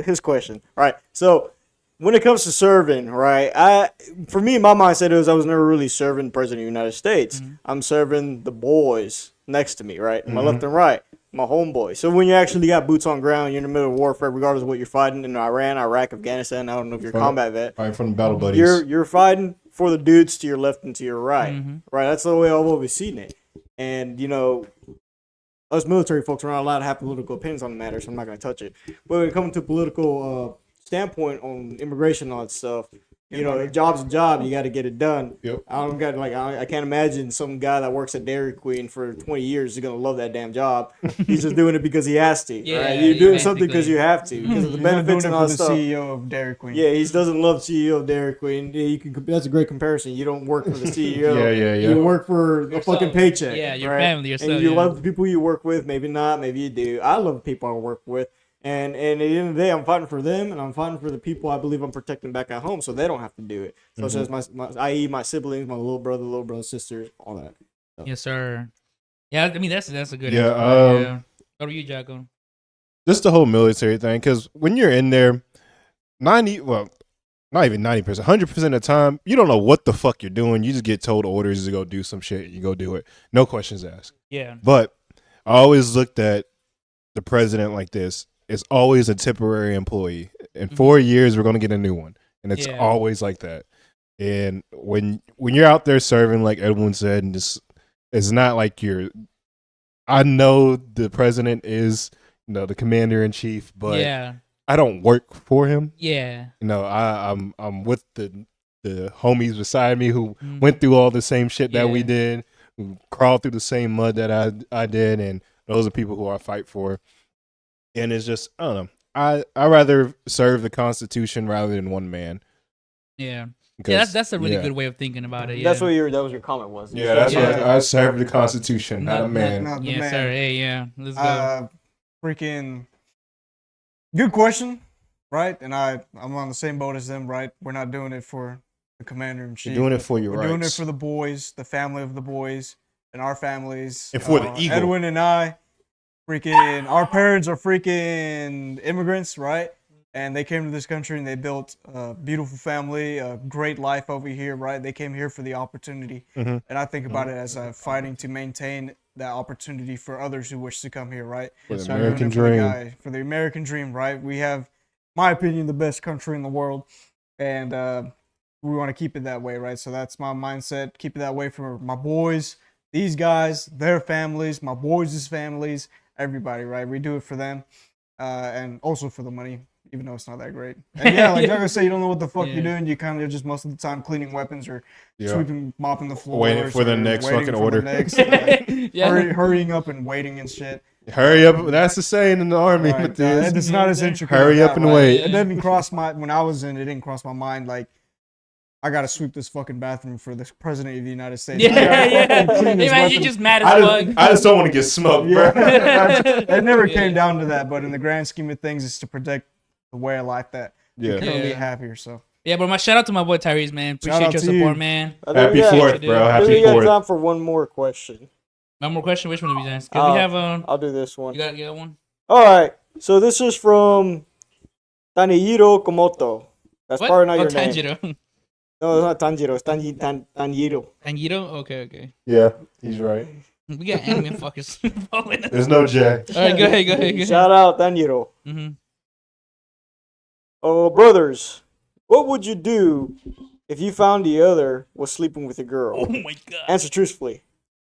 his question. All right. So when it comes to serving, right? For me, my mindset is I was never really serving the president of the United States. I'm serving the boys next to me, right? My left and right. my homeboy. So when you actually got boots on ground, you're in the middle of warfare, regardless of what you're fighting in Iran, Iraq, Afghanistan. I don't know if you're a combat vet. Right from the battle buddies. You're fighting for the dudes to your left and to your right. Mm-hmm. Right. That's the way I've always seen it. And us military folks are not allowed to have political opinions on the matter, so I'm not going to touch it. But when it comes to political standpoint on immigration and all that stuff, a job's a job. You got to get it done. Yep. I can't imagine some guy that works at Dairy Queen for 20 years is gonna love that damn job. He's just doing it because he has to. Yeah, right? You're doing something basically. because you have to, because of the benefits and all that the stuff. CEO of Dairy Queen. Yeah, he doesn't love CEO of Dairy Queen. Yeah, that's a great comparison. You don't work for the CEO. Yeah. You work for a fucking paycheck. Yeah, your right? family, yourself. And you yeah. love the people you work with. Maybe not. Maybe you do. I love the people I work with. And at the end of the day, I'm fighting for them, and I'm fighting for the people I believe I'm protecting back at home, so they don't have to do it. So such as i.e. my siblings, my little brother, sisters, all that. So. Yes, sir. Yeah, I mean that's a good. Yeah, answer. Yeah. Go to you, Jocko. Just the whole military thing, because when you're in there, not even 90%, 100% of the time, you don't know what the fuck you're doing. You just get told orders to go do some shit. You go do it. No questions asked. Yeah. But I always looked at the president like this. It's always a temporary employee. In 4 years, we're going to get a new one. And it's always like that. And when you're out there serving, like Edwin said, and it's not like I know the president is, the commander in chief, but I don't work for him. Yeah. I'm with the homies beside me who went through all the same shit that we did, who crawled through the same mud that I did, and those are people who I fight for. And it's just, I don't know. I rather serve the Constitution rather than one man. Yeah. Yeah, that's a really good way of thinking about it. Yeah. That was your comment was. Yeah, that's what I serve the Constitution, not a man. Not the Yes, man. sir. Hey, yeah. Let's go. Freaking good question, right? And I'm on the same boat as them, right? We're not doing it for the commander in chief. You're doing it for your We're rights. doing it for the boys, the family of the boys, and our families. And for the eagle. Edwin and I, freaking, our parents are freaking immigrants, right? And they came to this country and they built a beautiful family, a great life over here, right? They came here for the opportunity. Mm-hmm. And I think about it as fighting to maintain that opportunity for others who wish to come here, right? For the So I'm doing American it for the dream. guy, for the American dream, right? We have, my opinion, the best country in the world. And we want to keep it that way, right? So that's my mindset. Keep it that way for my boys, these guys, their families, my boys' families, everybody, right? We do it for them and also for the money, even though it's not that great. And yeah, like Juggo said, you don't know what the fuck you're doing. You kind of just most of the time cleaning weapons or sweeping, mopping the floor. Waiting for the next fucking order. Hurrying up and waiting and shit. Hurry up. That's the saying in the army. Right, it's not as intricate. Hurry as up that, and right? wait. It didn't cross when I was in, it didn't cross my mind, like, I gotta sweep this fucking bathroom for the president of the United States. Yeah. Hey, Clean this man, you weapon. just mad as fuck. I just don't want to get smoked, bro. It never came down to that, but in the grand scheme of things, it's to protect the way of life that we currently have here. So yeah, but shout out to my boy Tyrese, man. Appreciate your support, man. Happy 4th, bro. Happy We got 4th. time for one more question. One more question. Which one do we ask? Cause we have I'll do this one. You got one? All right. So this is from Tanihiro Komoto. That's probably not your name. Tanjiro. No, it's not Tanjiro. It's Tanjiro. Tanjiro? Okay. Yeah, he's right. We got anime fuckers following us. There's no J. All right, go ahead. Shout out Tanjiro. Mm-hmm. Oh, brothers, what would you do if you found the other was sleeping with a girl? Oh my god. Answer truthfully.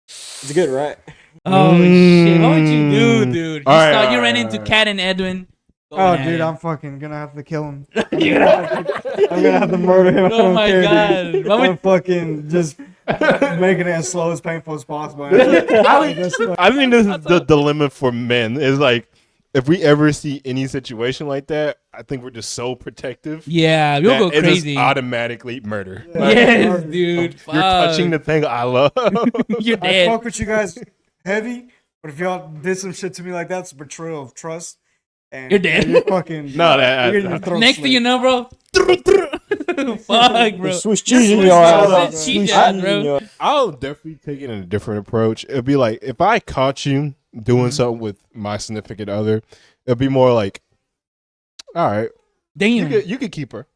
It's good, right? Oh shit! What would you do, dude? You All ran right. into Kat and Edwin. oh, dude, I'm fucking gonna have to kill him. I'm gonna I'm gonna have to murder him. I Oh don't my care, god! dude. What I'm would, fucking just making it as slow as painful as possible. I think this is the dilemma for men. Is like, if we ever see any situation like that, I think we're just so protective. yeah, you'll that go it is crazy. automatically murder. Yes, dude. You're touching the thing I love. You're I dead. fuck with you guys heavy, but if y'all did some shit to me like that, it's a betrayal of trust. And You're dead. You're fucking. No, you're getting your throat Next slit. thing you know, bro. Fuck, bro. Swiss cheese in Swiss your cheese ass. is Swiss cheese, cheese bro. in your- I'll definitely take it in a different approach. It'd be like, if I caught you doing something with my significant other, it'd be more like, all right, Damn. you could keep her.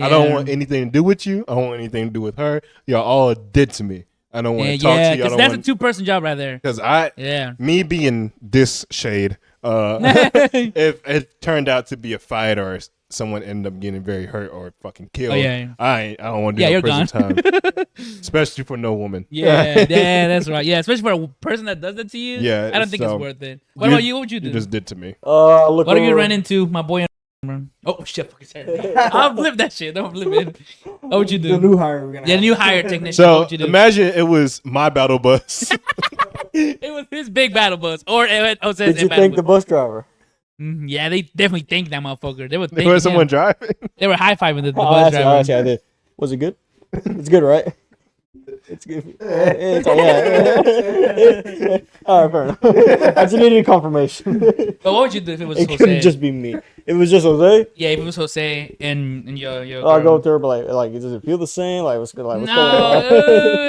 I don't want anything to do with you. I don't want anything to do with her. Y'all all dead to me. I don't want Yeah, to talk to you. I because don't that's a want 2-person job right there. because Yeah. me being this shade, if it turned out to be a fight or someone ended up getting very hurt or fucking killed, yeah. I don't want to Yeah, do no you're prison gone. time, especially for no woman. Yeah, that's right. Yeah, especially for a person that does that to you. Yeah, I don't think it's so worth it. What about you? What would you do? You just did to me. Look What have you over- ran into, my boy? Oh shit! Fucking sorry. I'll flip that shit. Don't flip it. What would you The do? new hire we're gonna Yeah, have. new hire technician. So what would you do? imagine it was my battle bus. It was his big battle bus, or Jose's Did you battle thank the bus. bus driver? Yeah, they definitely thanked that motherfucker. They were There was thanking someone him. driving. They were high fiving the Oh, bus driver. actually, I did. Was it good? It's good, right? It's good. Yeah. All right, fair enough. I just needed confirmation. But what would you do if it was It Jose? couldn't just be me. It was just Jose. Yeah, if it was Jose and your I'll girl. go through, but like, does it feel the same? Like, what's good? Like, what's No, going on?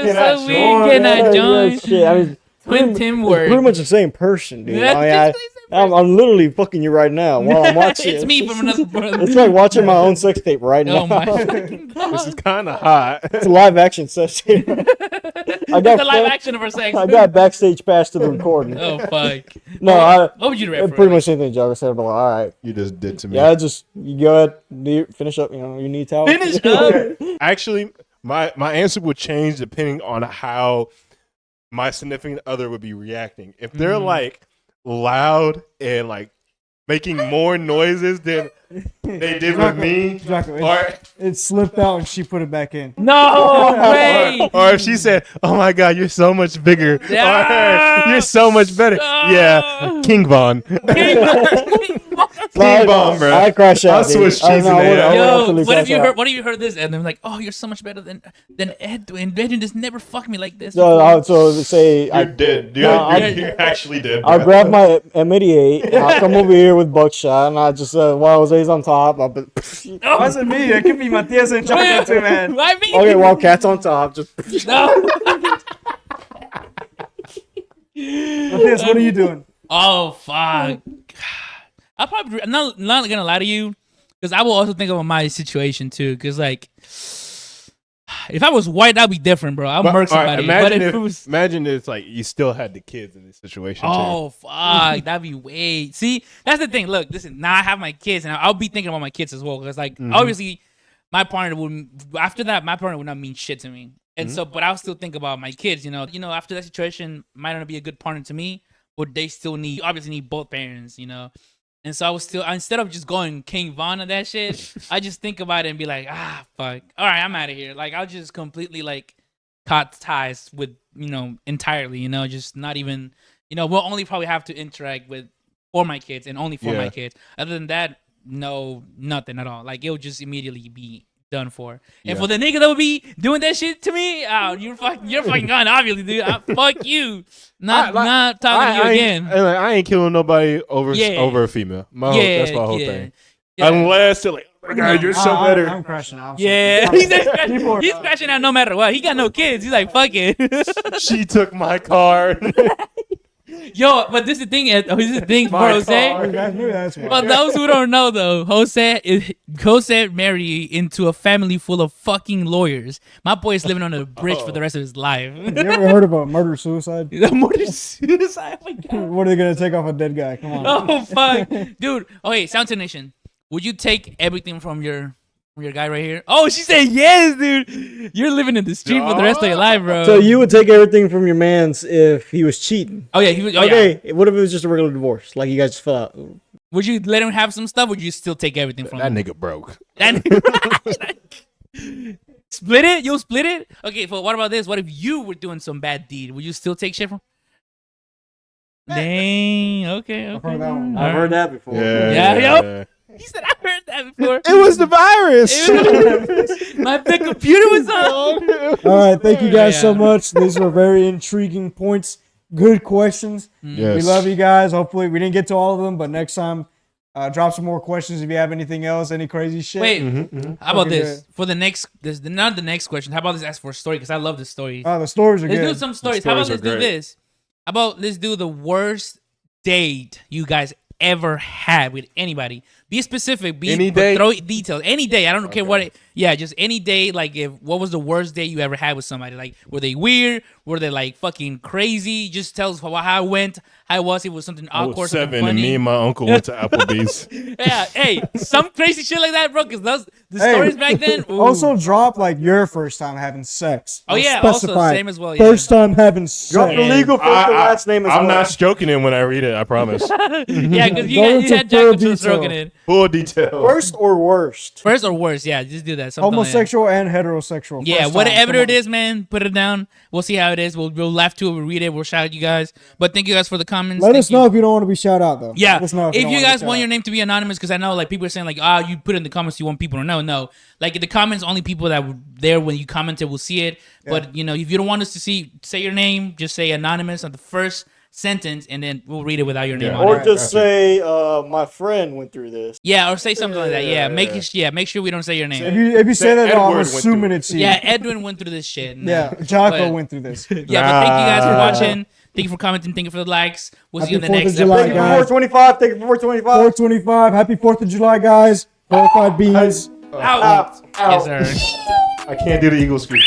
it's Cannot so weird. join. Cannot Yeah, join. shit. I mean, Twin it's teamwork. pretty much the same person, dude. That's I mean, basically the same I'm literally fucking you right now while I'm watching. It's me from another brother. It's like watching my own sex tape right now. Oh my fucking god! This is kind of hot. It's a live action sex tape. I got got the live fun- action of our sex. I got backstage pass to the recording. Oh fuck! No, I What would you rap for? pretty much same thing Joe said. But like, all right, You just did to me. yeah, just you go ahead, finish up. You know, you need towel. Finish up. Actually, my answer would change depending on how my significant other would be reacting. If they're like loud and like making more noises than they did with me, Jocko, or it slipped out and she put it back in. No way! or if she said, "Oh my God, you're so much bigger," Yeah. or "You're so much better," yeah, King Von, King Von, bro. I crash out. I'll dude. switch I cheese know, in I would- there. I would Yo, absolutely what if crash you out. heard? What if you heard this? And they're like, "Oh, you're so much better than Edwin. Edwin just never fucked me like this." So, before." so say You I, did. You, No, I- you actually did. I'll bro. grab my M88 and I'll come over here with buckshot and I just while Jose's on top, I'll be, Oh, Why is it me? It could be Matias and Jocko too, man. I mean, okay, while Cat's on top, just no. Matias, what are you doing? Oh fuck! I'm not gonna lie to you, because I will also think about my situation too. Because like, if I was white, that'd be different, bro. I'll But, murk all right, somebody. But if it was, imagine it's like you still had the kids in this situation too. oh fuck, that'd be way. See, that's the thing. Look, listen. Now I have my kids, and I'll be thinking about my kids as well. Because like, obviously, my partner would after that, my partner would not mean shit to me. And so, but I'll still think about my kids. You know, after that situation, might not be a good partner to me, but they still obviously need both parents. You know. And so I was still, instead of just going King Von and that shit, I just think about it and be like, fuck. All right, I'm out of here. Like, I'll just completely, like, cut ties with, entirely, just not even, we'll only probably have to interact for my kids and only for my Yeah. kids. Other than that, no, nothing at all. Like, it'll just immediately be done for. And Yeah. for the nigga that would be doing that shit to me, you're fucking gone, obviously, dude. Fuck you. Not talking to you again. I ain't killing nobody over Yeah. over a female. That's my whole thing. Yeah. Unless they're like, "Oh my God, you're so better." I'm crashing out. Yeah, he's crashing out no matter what. He got no kids. He's like, fuck it. She took my car. Yo, but this is the thing. This is the thing for My Jose. car. Maybe that's why. For those who don't know, though, Jose married into a family full of fucking lawyers. My boy is living on a bridge for the rest of his life. You ever heard of a murder suicide? More than suicide. Oh my God. What are they gonna take off a dead guy? Come on. Oh fuck, dude. Okay, Sound Nation. Would you take everything from your guy right here? Oh, she said yes, dude. You're living in the street for the rest of your life, bro. so you would take everything from your man's if he was cheating. Oh yeah, he was. Oh, yeah. Okay, what if it was just a regular divorce? Like you guys just fell out. Would you let him have some stuff? Or would you still take everything from That him? nigga broke. Split it? You'll split it? Okay, but what about this? What if you were doing some bad deed? Would you still take shit from? Dang. Okay. I've heard that one. I've heard that before. Yeah, yo. He said I heard that before. It was the virus. The computer was on. All right, thank you guys Yeah. so much. These were very intriguing points. Good questions. Yes. We love you guys. Hopefully, we didn't get to all of them, but next time, drop some more questions if you have anything else, any crazy shit. Wait, how about Okay, this? For the next, not the next question. How about this? Ask for a story because I love this story. Oh, the stories are Let's good. do some stories. How about stories let's are do great. this? How about let's do the worst date you guys ever had with anybody? Be specific. Any but date? throw details. Any day. I don't care what. Yeah, just any day. Like, what was the worst day you ever had with somebody? Like, were they weird? Were they like fucking crazy? Just tell us how it went, how it was. If it was something I awkward, was something 7, and funny. me and my uncle went to Applebee's. Yeah, hey, some crazy shit like that, bro. Because the Hey, stories back then. Ooh. Also, drop like your first time having sex. Oh yeah, also specify. same as well. Yeah. First time having sex. Drop the legal first and last name as I'm well. not stroking it when I read it. I promise. Yeah, because Go you into had Jack full up to the detail. stroking it. Full detail. First or worst? First or worse, yeah, just do that. Something like that. Homosexual and heterosexual. Yeah, First whatever time. it is, man, put it down. We'll see how it is. We'll laugh to it. We'll read it. We'll shout at you guys. But thank you guys for the comments. Let Thank us you. know if you don't want to be shout out though. Yeah, Let us know if don't you wanna be guys shout want out. your name to be anonymous, because I know like people are saying like, you put in the comments you want people to know. No, like in the comments, only people that were there when you commented will see it. But you know, if you don't want us to say your name, just say anonymous on the first sentence, and then we'll read it without your name Yeah. on Or it. just say, my friend went through this. Yeah, or say something like that. Yeah, Yeah. make sure we don't say your name. If you say that, Edward I'm went assuming through it's you. Yeah, Edwin went through this shit. Yeah, Jocko But- went through this. Yeah, but thank you guys for Nah. watching. Thank you for commenting. Thank you for the likes. We'll see you in the Happy 4th next of July, episode. guys. 425. Thank you for 425. 425. Happy 4th of July, guys. 405 beans. Out. Yes, sir. I can't do the Eagle scoop.